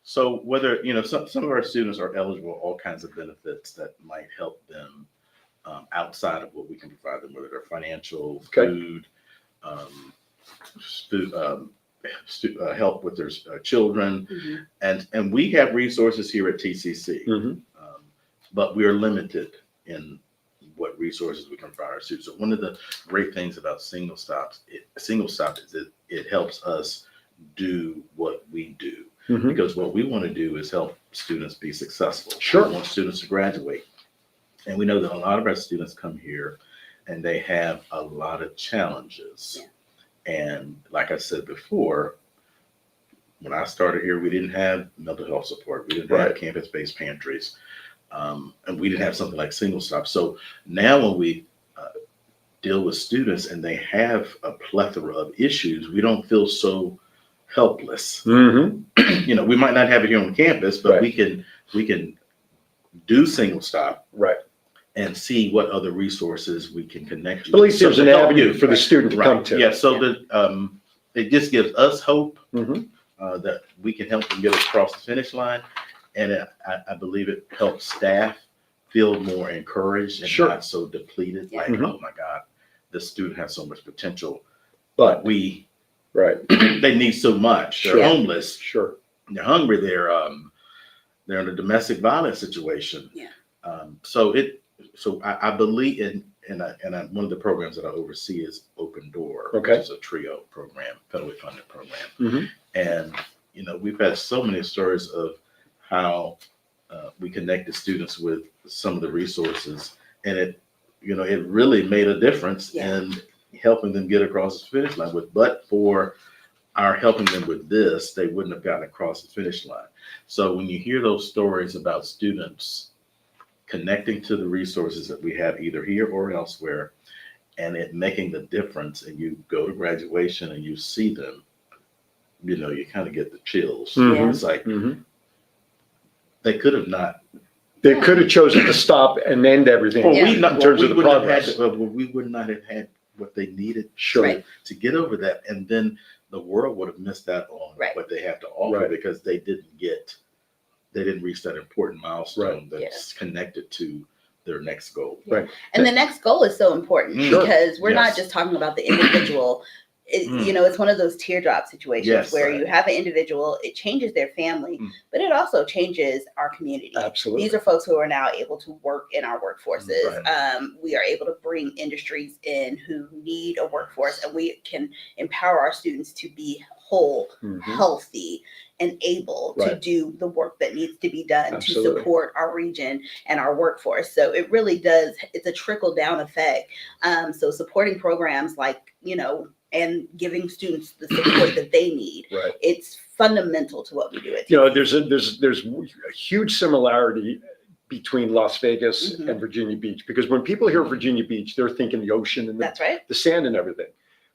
So whether, some of our students are eligible for all kinds of benefits that might help them outside of what we can provide them, whether they're financial, food, help with their children. Mm-hmm. And we have resources here at TCC, but we are limited in what resources we can provide our students. So one of the great things about single stop is it helps us do what we do. Mhm. Because what we want to do is help students be successful. Sure. We want students to graduate. And we know that a lot of our students come here and they have a lot of challenges. Yeah. And like I said before, when I started here, we didn't have mental health support. We didn't have Right. campus-based pantries. And we didn't have something like single stop. So now when we deal with students and they have a plethora of issues, we don't feel so helpless. Mm-hmm. You know, we might not have it here on campus, but Right. we can do single stop Right. and see what other resources we can connect you. At least there's to an help avenue you. for the student to come to. Yeah, so that it just gives us hope Mhm. that we can help them get across the finish line. And I believe it helps staff feel more encouraged and Sure. not so depleted, Yeah. like, Mhm. oh my God, this student has so much potential, But, but right, they need so much. They're Sure. homeless, sure. they're hungry, they're in a domestic violence situation. Yeah. So I believe one of the programs that I oversee is Open Door, Okay. which is a TRIO program, federally funded program. Mhm. And, you know, we've had so many stories of how we connected students with some of the resources, and it really made a difference Yeah. in helping them get across the finish line. But for our helping them with this, they wouldn't have gotten across the finish line. So when you hear those stories about students connecting to the resources that we have either here or elsewhere, and it making the difference, and you go to graduation and you see them, you know, you kind of get the chills. Mhm. It's like Mhm. they could have not. They could have chosen to stop and end everything Yeah. in terms of the progress. We would not have had what they needed Sure. Right. to get over that, and then the world would have missed out on Right. what they have to offer Right. because they didn't reach that important milestone Right. that's connected to their next goal. Right. And the next goal is so important Sure. because we're not Yes. just talking about the individual. Mm. You know, it's one of those teardrop situations Yes, where right. you have an individual, it changes their family, Mm. but it also changes our community. Absolutely. These are folks who are now able to work in our workforces. Right. We are able to bring industries in who need a workforce, and we can empower our students to be whole, Mhm. healthy, and able to Right. do the work that needs to be done Absolutely. to support our region and our workforce. So it really does, it's a trickle down effect. So supporting programs like, you know, and giving students the support that they need. Right. It's fundamental to what we do at You know, there's a huge similarity between Las Vegas Mhm. and Virginia Beach, because when people hear Virginia Beach, they're thinking the ocean and That's right. the sand and everything.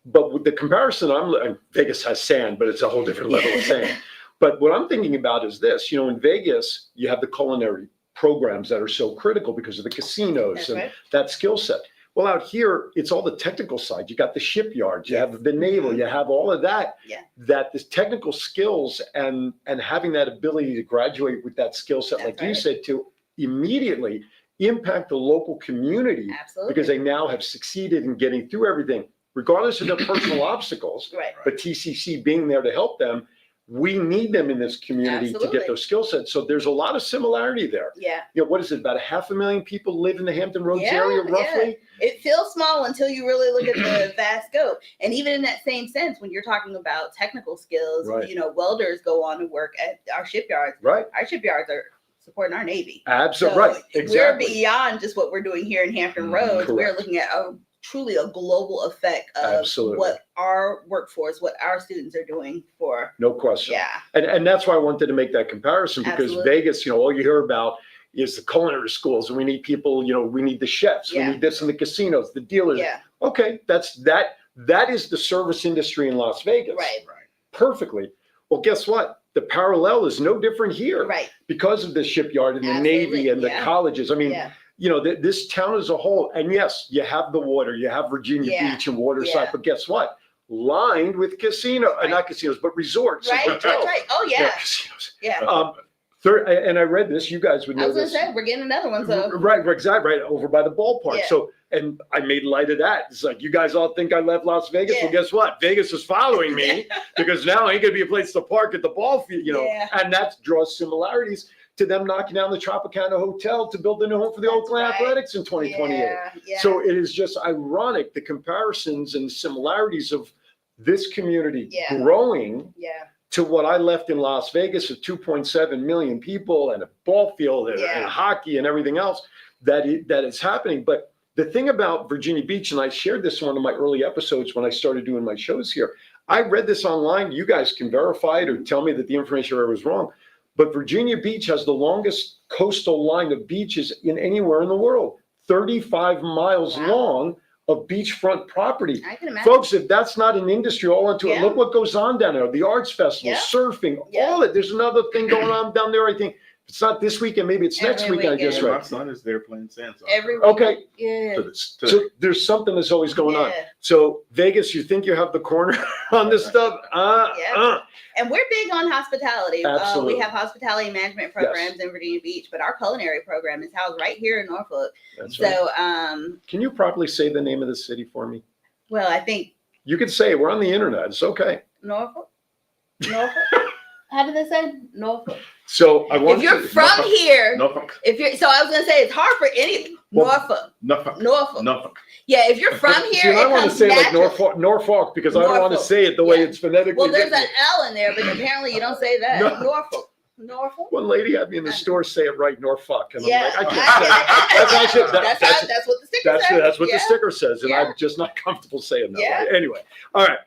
But with the comparison, Vegas has sand, but it's a whole different level of sand. But what I'm thinking about is this, you know, in Vegas, you have the culinary programs that are so critical because of the casinos That's and right. that skill set. Well, out here, it's all the technical side. You got the shipyards, you have the naval, you have all of that. Yeah. That this technical skills and having that ability to graduate with that skill set, That's like you right. said, to immediately impact the local community Absolutely. because they now have succeeded in getting through everything, regardless of their personal obstacles. Right. But TCC being there to help them, we need them in this community to Absolutely. get those skill sets. So there's a lot of similarity there. Yeah. You know, what is it? About 500,000 people live in the Hampton Roads Yeah, area, yeah. roughly. It feels small until you really look at the vast scope. And even in that same sense, when you're talking about technical skills, Right. you know, welders go on to work at our shipyards. Right. Our shipyards are supporting our Navy. Absolutely. Right. Exactly. We're beyond just what we're doing here in Hampton Roads. We're Correct. looking at truly a global effect of Absolutely. what our workforce, what our students are doing for. No question. Yeah. And that's why I wanted to make that comparison, because Absolutely. Vegas, you know, all you hear about is the culinary schools, and we need people, you know, we need the chefs, Yeah. we need this in the casinos, the dealers. Yeah. Okay, that is the service industry in Las Vegas. Right. Perfectly. Well, guess what? The parallel is no different here. Right. Because of the shipyard and the Absolutely, Navy and the yeah. colleges. I mean, Yeah. you know, this town as a whole, and yes, you have the water, you have Virginia Yeah. Beach and Waterside, Yeah. but guess what? Lined with Right. not casinos, but resorts. and Right. That's hotels. right. Oh yeah. Casinos. Yeah. And I read this, you guys would I know was gonna this. say we're getting another one. So Right, exactly, right, over by the ballpark. Yeah. So, and I made light of that. It's like, you guys all think I left Las Vegas? Yeah. Well, guess what? Vegas is following me because now ain't gonna be a place to park at the ball field, you know, Yeah. and that draws similarities to them knocking down the Tropicana Hotel to build a new home for the That's Oakland right. Athletics in 2028. Yeah. So it is just ironic, the comparisons and similarities of this community growing to what I left in Las Vegas of 2.7 million people and a ball field and hockey and everything else that is happening. But the thing about Virginia Beach, and I shared this in one of my early episodes when I started doing my shows here, I read this online. You guys can verify it or tell me that the information I read was wrong. But Virginia Beach has the longest coastal line of beaches in anywhere in the world, 35 miles long of beachfront property. I can imagine. Folks, if that's not an industry all into it, look what goes on down there. The arts festival, surfing, all it. There's another thing going on down there, I think. It's not this weekend, maybe it's next weekend. I just read. My son is there playing sand soccer. Every weekend. Okay. Yeah. So there's something that's always going on. So Vegas, you think you have the corner on this stuff? And we're big on hospitality. Absolutely. We have hospitality management programs in Virginia Beach, but our culinary program is housed right here in Norfolk. That's so, can you properly say the name of the city for me? Well, I think you can say it. We're on the internet. It's okay. Norfolk. How did they say Norfolk? So I want. If you're from here, Norfolk. if you're, so I was gonna say it's hard for any Norfolk. Yeah, if you're from here, see, I want to say like Norfolk because I don't want to say it the way it's phonetically. Well, there's an L in there, but apparently you don't say that. Norfolk. One lady had me in the store say it right, Norfolk, and I'm like, I can't say it. That's what the sticker says. That's what the sticker says, and I'm just not comfortable saying that. Way. Anyway, all right.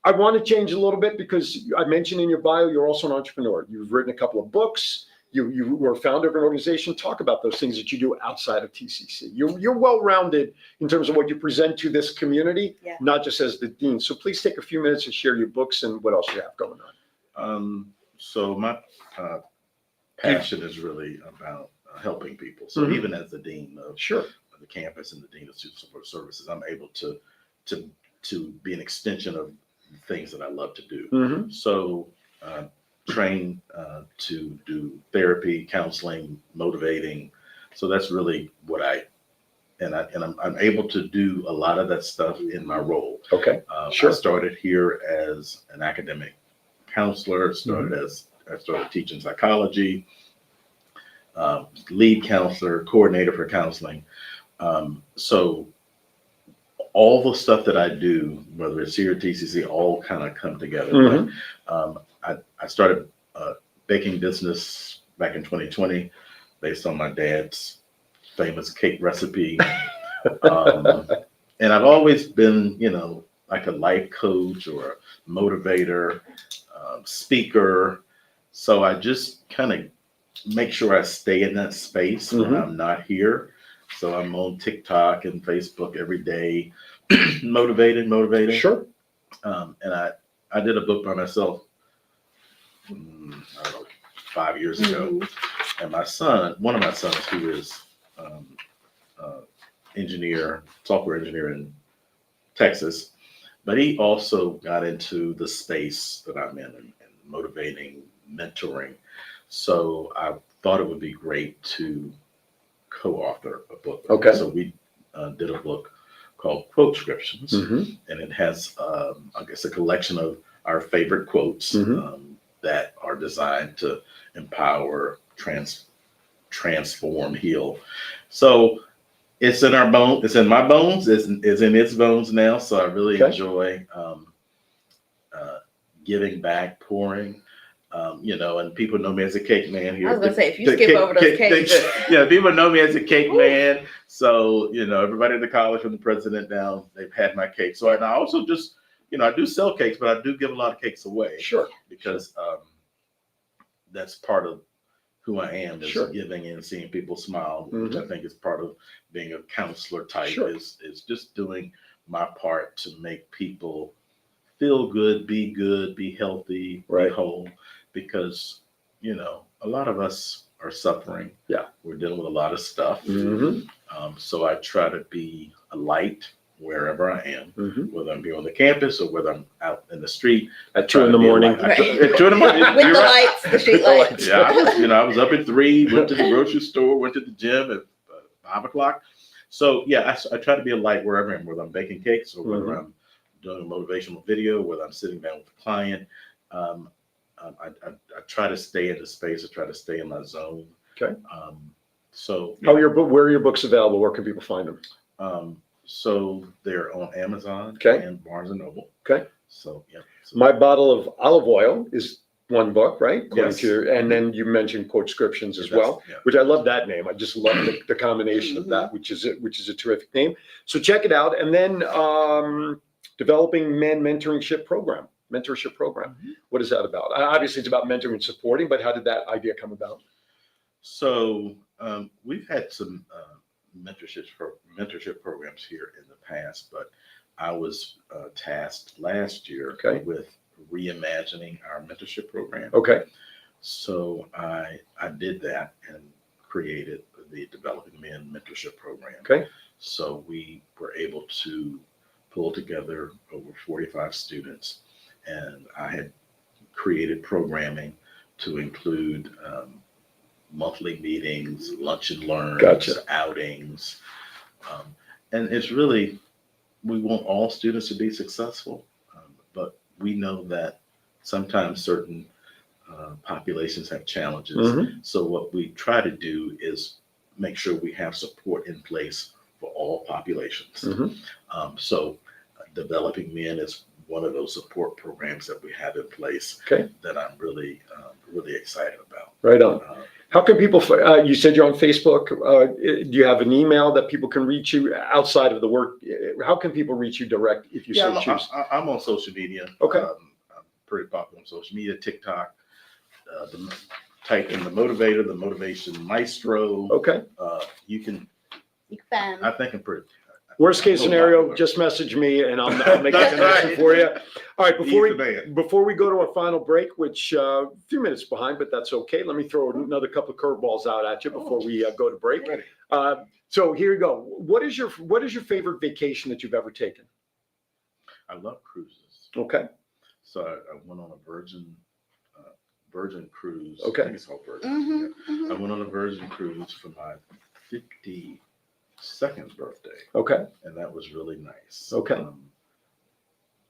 I want to change a little bit because I mentioned in your bio you're also an entrepreneur. You've written a couple of books. You were a founder of an organization. Talk about those things that you do outside of TCC. You're well-rounded in terms of what you present to this community, not just as the dean. So please take a few minutes to share your books and what else you have going on. So my passion is really about helping people. So even as the dean of the campus and the dean of student support services, I'm able to be an extension of things that I love to do. So train to do therapy, counseling, motivating. So that's really what I'm able to do a lot of that stuff in my role. Okay. I started here as an academic counselor. I started teaching psychology, lead counselor, coordinator for counseling. So all the stuff that I do, whether it's here at TCC, all kind of come together. But, I started a baking business back in 2020 based on my dad's famous cake recipe. And I've always been, like a life coach or a motivator, speaker. So I just kind of make sure I stay in that space when I'm not here. So I'm on TikTok and Facebook every day, motivating. Sure. And I did a book by myself, I don't know, 5 years ago. And my son, one of my sons, who is software engineer in Texas, but he also got into the space that I'm in and motivating, mentoring. So I thought it would be great to co-author a book. Okay. So we did a book called Quotescriptions, and it has, I guess, a collection of our favorite quotes that are designed to empower, transform, heal. So it's in our bone. It's in my bones. It's in its bones now. So I really enjoy giving back, pouring. And people know me as a cake man here. I was gonna say, if you skip over those cakes. People know me as a cake man. So, everybody in the college from the president down, they've had my cake. So I also just, I do sell cakes, but I do give a lot of cakes away. Sure. Because that's part of who I am, is giving and seeing people smile, which I think is part of being a counselor type, is just doing my part to make people feel good, be healthy, be whole. Because, a lot of us are suffering. Yeah. We're dealing with a lot of stuff. So I try to be a light wherever I am, whether I'm here on the campus or whether I'm out in the street. At 2 in the morning. At 2 in the morning. With the lights, the street lights. Yeah, I was up at 3, went to the grocery store, went to the gym at 5 o'clock. So yeah, I try to be a light wherever I am, whether I'm baking cakes or whether I'm doing a motivational video, whether I'm sitting down with a client. I try to stay in the space. I try to stay in my zone. Okay. So where are your books available? Where can people find them? So they're on Amazon Okay. and Barnes and Noble. Okay. So yeah. So My Bottle of Olive Oil is one book, right? Yes. And then you mentioned Quote-scriptions as that's- well, yeah. which I love that name. I just love the combination of that, which is a terrific name. So check it out. And then Developing Men Mentorship Program. What is that about? Obviously, it's about mentoring and supporting, but how did that idea come about? So we've had some mentorship programs here in the past, but I was tasked last year Okay. with reimagining our mentorship program. Okay. So I did that and created the Developing Men Mentorship Program. Okay. So we were able to pull together over 45 students, and I had created programming to include monthly meetings, lunch and learns, Gotcha. outings. And it's really, we want all students to be successful, but we know that sometimes certain populations have challenges. Mhm. So what we try to do is make sure we have support in place for all populations. Mhm. So Developing Men is one of those support programs that we have in place Okay. that I'm really excited about. Right on. How can people, you said you're on Facebook. Do you have an email that people can reach you outside of the work? How can people reach you direct if you so choose? I'm on social media. Okay. I'm pretty popular on social media, TikTok. Type in the motivator, the motivation maestro. Okay. You can, You can find I think I'm pretty. Worst case scenario, just message me and I'll make a That's connection right. for you. All right, He's the man. before we go to our final break, which a few minutes behind, but that's okay. Let me throw another couple of curveballs out at you before we go to break. Ready. So here you go. What is your favorite vacation that you've ever taken? I love cruises. Okay. So I went on a Virgin cruise. Okay. I think it's called Virgin. Mhm, I went on a Virgin cruise for my 52nd birthday, Okay. and that was really nice. Okay.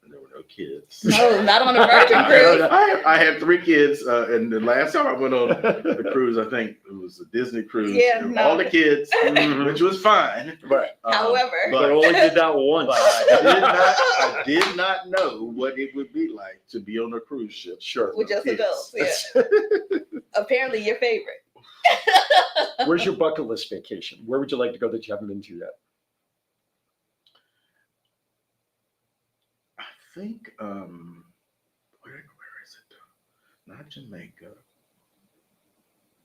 And there were no kids. No, not on a Virgin cruise. I had 3 kids, and the last time I went on the cruise, I think it was a Disney cruise. Yeah, with no. all the kids, Mhm. which was fine. Right. However. But I only did that once. But I did not know what it would be like to be on a cruise ship. Sure. With just Kids. adults. Yeah. Apparently your favorite. Where's your bucket list vacation? Where would you like to go that you haven't been to yet? I think where is it? Not Jamaica.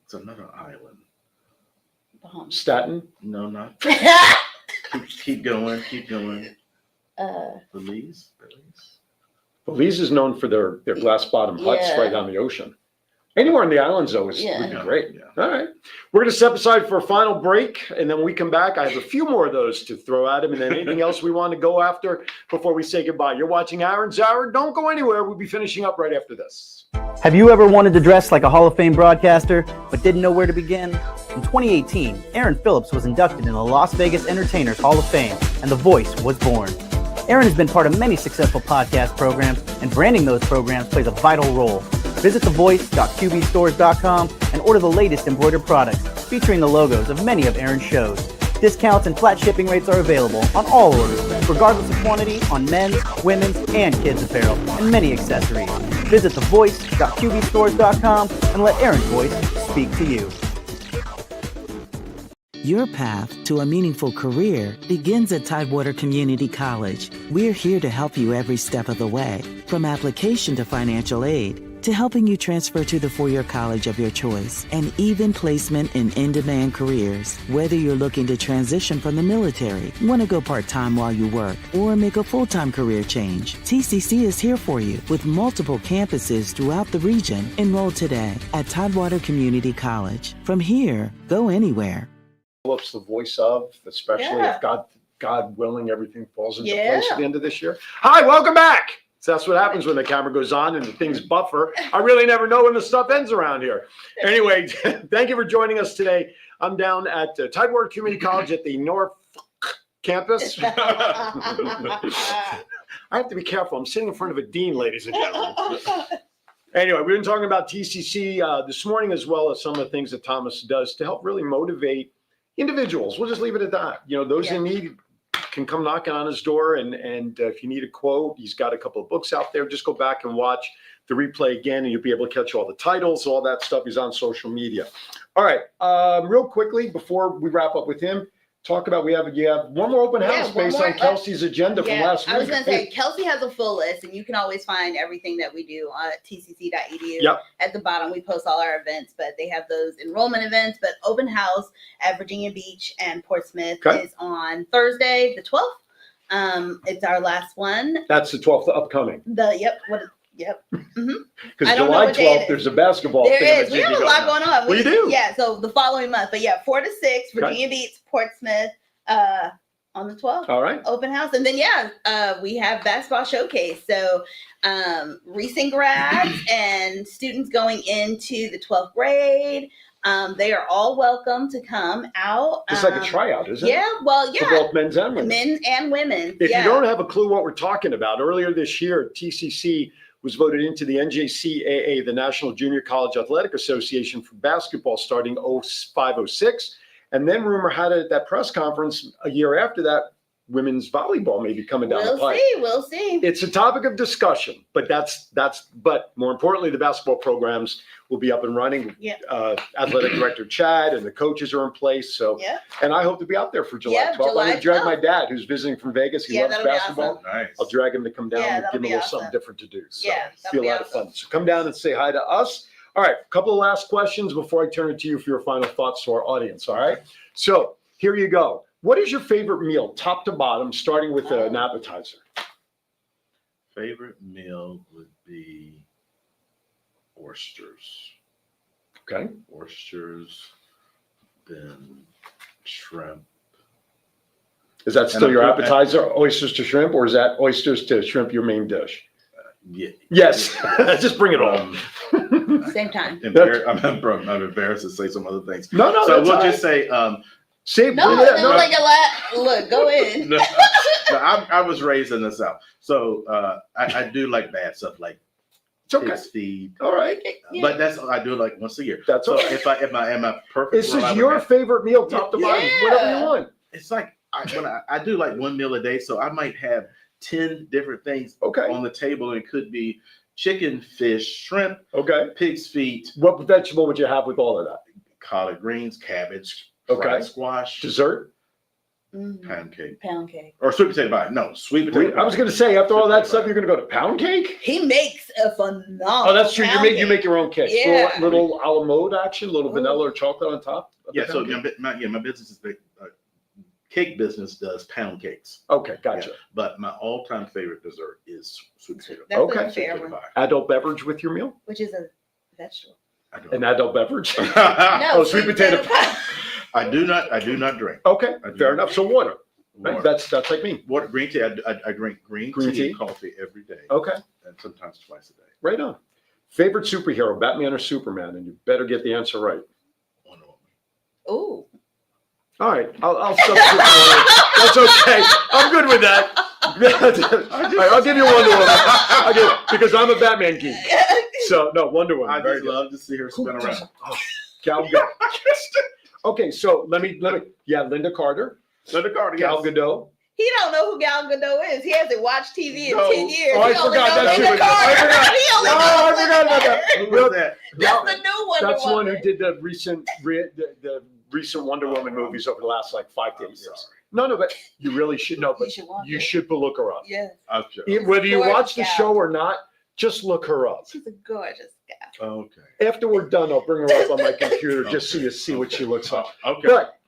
It's another island. Bahamas. Staten? No, not. Keep going. Belize. Belize is known for their glass bottom huts Yeah. right on the ocean. Anywhere in the islands, though, would Yeah. be great. Yeah. All right. We're going to step aside for a final break, and then when we come back, I have a few more of those to throw at him, and then anything else we want to go after before we say goodbye. You're watching Aaron's Hour. Don't go anywhere. We'll be finishing up right after this. Have you ever wanted to dress like a Hall of Fame broadcaster, but didn't know where to begin? In 2018, Aaron Phillips was inducted in the Las Vegas Entertainers Hall of Fame, and The Voice was born. Aaron has been part of many successful podcast programs, and branding those programs plays a vital role. Visit thevoice.qbstores.com and order the latest embroidered products featuring the logos of many of Aaron's shows. Discounts and flat shipping rates are available on all orders, regardless of quantity, on men's, women's, and kids' apparel, and many accessories. Visit thevoice.qbstores.com and let Aaron's voice speak to you. Your path to a meaningful career begins at Tidewater Community College. We're here to help you every step of the way, from application to financial aid, to helping you transfer to the four-year college of your choice, and even placement in in-demand careers. Whether you're looking to transition from the military, want to go part-time while you work, or make a full-time career change, TCC is here for you with multiple campuses throughout the region. Enroll today at Tidewater Community College. From here, go anywhere. Phillips, the voice of, especially Yeah. if God willing, everything falls into Yeah. place at the end of this year. Hi, welcome back. So that's what happens when the camera goes on and the things buffer. I really never know when the stuff ends around here. Anyway, thank you for joining us today. I'm down at Tidewater Community College at the Norfolk campus. I have to be careful. I'm sitting in front of a dean, ladies and gentlemen. Anyway, we've been talking about TCC this morning, as well as some of the things that Thomas does to help really motivate individuals. We'll just leave it at that. You know, those in need can come knocking on his door. And if you need a quote, he's got a couple of books out there. Just go back and watch the replay again, and you'll be able to catch all the titles, all that stuff. He's on social media. All right. Real quickly, before we wrap up with him, talk about, you have one more open house based on Kelsey's agenda from last week. I was going to say, Kelsey has a full list, and you can always find everything that we do at tcc.edu. Yep. At the bottom, we post all our events, but they have those enrollment events. But open house at Virginia Beach and Portsmouth is on Thursday, the 12th. It's our last one. That's the 12th upcoming. Because July 12th, there's a basketball. There is. We have a lot going on. We do. Yeah. So the following month, but 4 to 6, Virginia Beach, Portsmouth, on the 12th. All right. Open house, and then we have basketball showcase. So recent grads and students going into the 12th grade. They are all welcome to come out. It's like a tryout, isn't it? Yeah, well, yeah. For both men's and women. Men and women. If you don't have a clue what we're talking about, earlier this year, TCC was voted into the NJCAA, the National Junior College Athletic Association, for basketball starting 05-06. And then rumor had it at that press conference a year after that, women's volleyball may be coming down the pipe. We'll see. It's a topic of discussion, but but more importantly, the basketball programs will be up and running. Yeah. Athletic director Chad and the coaches are in place. So, and I hope to be out there for July 12th. I'm going to drag my dad, who's visiting from Vegas. He loves basketball. Awesome. Nice. I'll drag him to come down and give him a little something different to do. So that'll be a lot of fun. So come down and say hi to us. All right, a couple of last questions before I turn it to you for your final thoughts to our audience. All right. So here you go. What is your favorite meal, top to bottom, starting with an appetizer? Favorite meal would be oysters. Okay. Oysters, then shrimp. Is that still your appetizer, oysters to shrimp, or is that oysters to shrimp your main dish? Yeah. Yes. Just bring it on. Same time. I'm embarrassed to say some other things. No. So we'll just say. Look, go in. No, I was raised in the South, so I do like bad stuff like pig's feet. All right, but I do like once a year. That's so. Okay. If I am I perfect? This is your favorite meal, top to bottom, whatever you want. It's like I do like one meal a day, so I might have 10 different things on the table. It could be chicken, fish, shrimp, pig's feet. What vegetable would you have with all of that? Collard greens, cabbage. Fried squash. Dessert? Pound cake. Pound cake. Or sweet potato pie. No, sweet potato pie. I was going to say, after all that stuff, you're going to go to pound cake? He makes a phenomenal Oh, that's true. You make your own cake. Yeah. Little a la mode action, little vanilla or chocolate on top? Yeah, so my business is the cake business does pound cakes. Okay, gotcha. Yeah, but my all-time favorite dessert is sweet potato pie. That's a fair one. Adult beverage with your meal? Which is a vegetable. An adult beverage? No, sweet potato pie. I do not drink. Okay, fair enough. So water. Right? That's like me. Water, green tea. I drink green tea and coffee every day. Okay. And sometimes twice a day. Right on. Favorite superhero, Batman or Superman? And you better get the answer right. Wonder Woman. Ooh. All right. I'll substitute Wonder. That's okay. I'm good with that. All right, I'll give you Wonder Woman. Because I'm a Batman geek. So, no, Wonder Woman. I just love to see her spin around. Gal Gadot. Okay, so let me. Linda Carter. Gal Gadot. He don't know who Gal Gadot is. He hasn't watched TV in 10 years. Oh, I forgot that shit. I forgot about that. Who was that? That's the new Wonder Woman. That's one who did the recent Wonder Woman movies over the last 5 to 8 years. No, but you really should know. But you should look her up. Yes. Whether you watch the show or not, just look her up. She's a gorgeous gal. Okay. After we're done, I'll bring her up on my computer just so you see what she looks like. Okay. But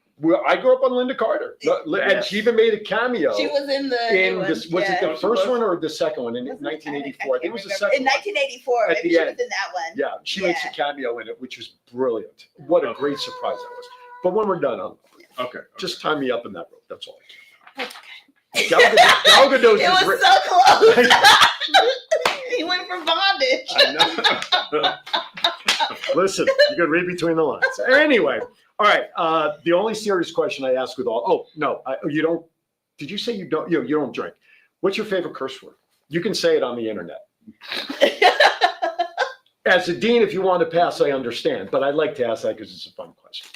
I grew up on Linda Carter, and she even made a cameo. She was in this. Was it the first one or the second one in 1984? I think it was the second. In 1984, at the she end. was in that one. Yeah, she makes a cameo in it, which was brilliant. What a great surprise that was. But when we're done, just tie me up in that rope. That's all I care. Okay. Gal Gadot. It was so close. He went for bondage. I know. Listen, you can read between the lines. Anyway, all right. The only serious question I ask with all. Oh no, you don't. Did you say you don't? You don't drink. What's your favorite curse word? You can say it on the internet. As a dean, if you want to pass, I understand, but I'd like to ask that because it's a fun question.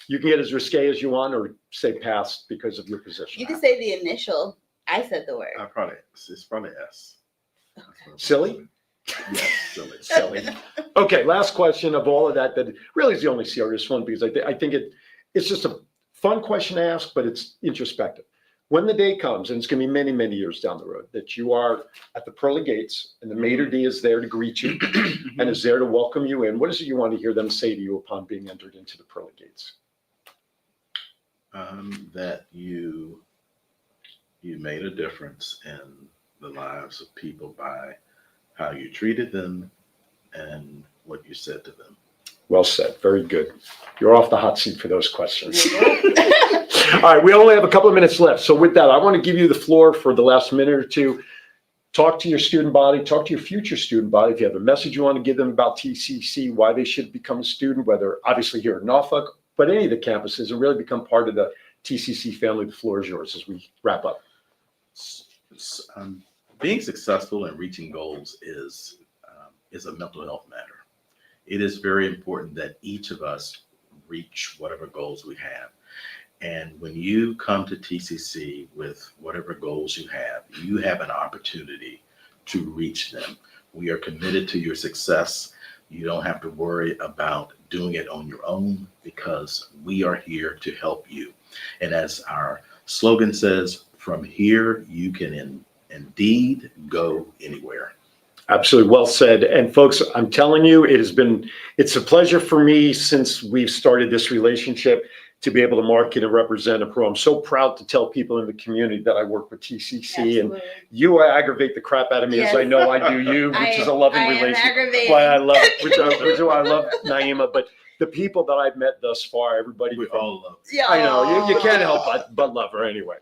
You can get as risque as you want or say pass because of your position. You can say the initial. I said the word. It's probably S. Silly? Yes, silly. Silly. Okay, last question of all of that really is the only serious one because I think it's just a fun question to ask, but it's introspective. When the day comes, and it's going to be many, many years down the road, that you are at the pearly gates and the maitre d' is there to greet you and is there to welcome you in, what is it you want to hear them say to you upon being entered into the pearly gates? That you made a difference in the lives of people by how you treated them and what you said to them. Well said. Very good. You're off the hot seat for those questions. All right, we only have a couple of minutes left. So with that, I want to give you the floor for the last minute or two. Talk to your student body, talk to your future student body. If you have a message you want to give them about TCC, why they should become a student, whether obviously here in Norfolk, but any of the campuses, and really become part of the TCC family, the floor is yours as we wrap up. Being successful in reaching goals is a mental health matter. It is very important that each of us reach whatever goals we have. And when you come to TCC with whatever goals you have an opportunity to reach them. We are committed to your success. You don't have to worry about doing it on your own because we are here to help you. And as our slogan says, from here, you can indeed go anywhere. Absolutely. Well said. And folks, I'm telling you, it's a pleasure for me since we've started this relationship to be able to market and represent a pro. I'm so proud to tell people in the community that I work with TCC. Absolutely. And you aggravate the crap out of me as I know I do you, which is a loving relationship. Why I love, which is why I love Naima. But the people that I've met thus far, everybody. We all love her. I know, you can't help but love her anyway.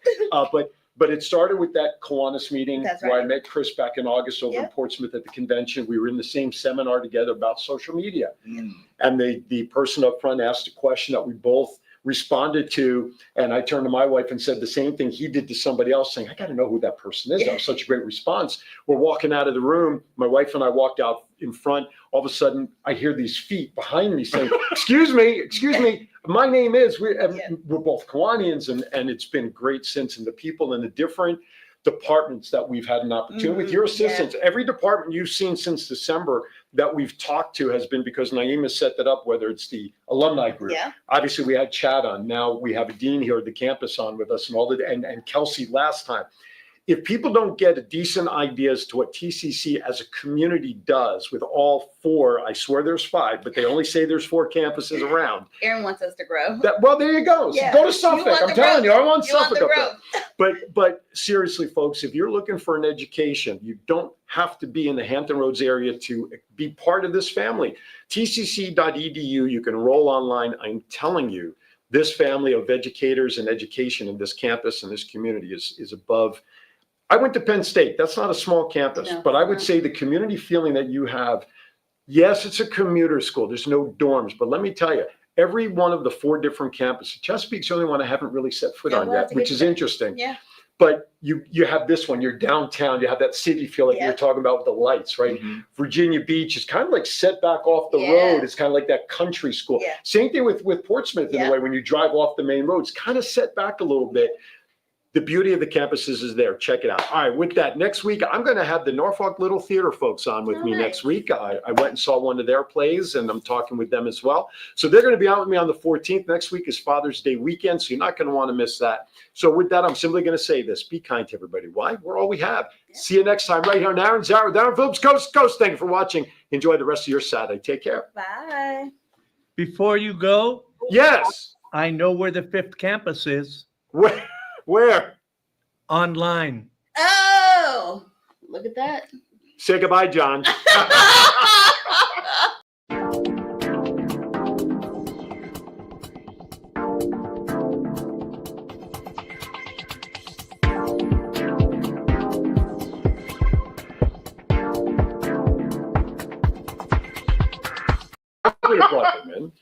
But it started with that Kiwanis meeting where I met Chris back in August over in Portsmouth at the convention. We were in the same seminar together about social media. And the person up front asked a question that we both responded to. And I turned to my wife and said the same thing he did to somebody else, saying, I got to know who that person is. That was such a great response. We're walking out of the room. My wife and I walked out in front. All of a sudden, I hear these feet behind me saying, excuse me. My name is, we're both Kiwanians, and it's been great since. And the people in the different departments that we've had an opportunity with your assistance, every department you've seen since December that we've talked to has been because Naima set that up, whether it's the alumni group. Obviously, we had Chad on. Now we have a dean here at the campus on with us and Kelsey last time. If people don't get a decent idea as to what TCC as a community does with all four, I swear there's 5, but they only say there's 4 campuses around. Aaron wants us to grow. Well, there you go. So go to Suffolk. I'm telling you, I want Suffolk up there. But seriously, folks, if you're looking for an education, you don't have to be in the Hampton Roads area to be part of this family. TCC.edu, you can enroll online. I'm telling you, this family of educators and education in this campus and this community is above. I went to Penn State. That's not a small campus, but I would say the community feeling that you have, yes, it's a commuter school. There's no dorms, but let me tell you, every one of the 4 different campuses, Chesapeake's the only one I haven't really set foot on yet, which is interesting. But you have this one, you're downtown, you have that city feel like you're talking about with the lights, right? Virginia Beach is kind of like set back off the road. It's kind of like that country school. Same thing with Portsmouth in a way, when you drive off the main road, it's kind of set back a little bit. The beauty of the campuses is there. Check it out. All right, with that, next week, I'm going to have the Norfolk Little Theater folks on with me next week. I went and saw one of their plays, and I'm talking with them as well. So they're going to be out with me on the 14th. Next week is Father's Day weekend, so you're not going to want to miss that. So with that, I'm simply going to say this. Be kind to everybody. Why? We're all we have. See you next time right here on Aaron Zara, Darren Phillips, Coast to Coast. Thank you for watching. Enjoy the rest of your Saturday. Take care. Bye. Before you go, yes, I know where the 5th campus is. Where? Online. Oh, look at that. Say goodbye, John. Man.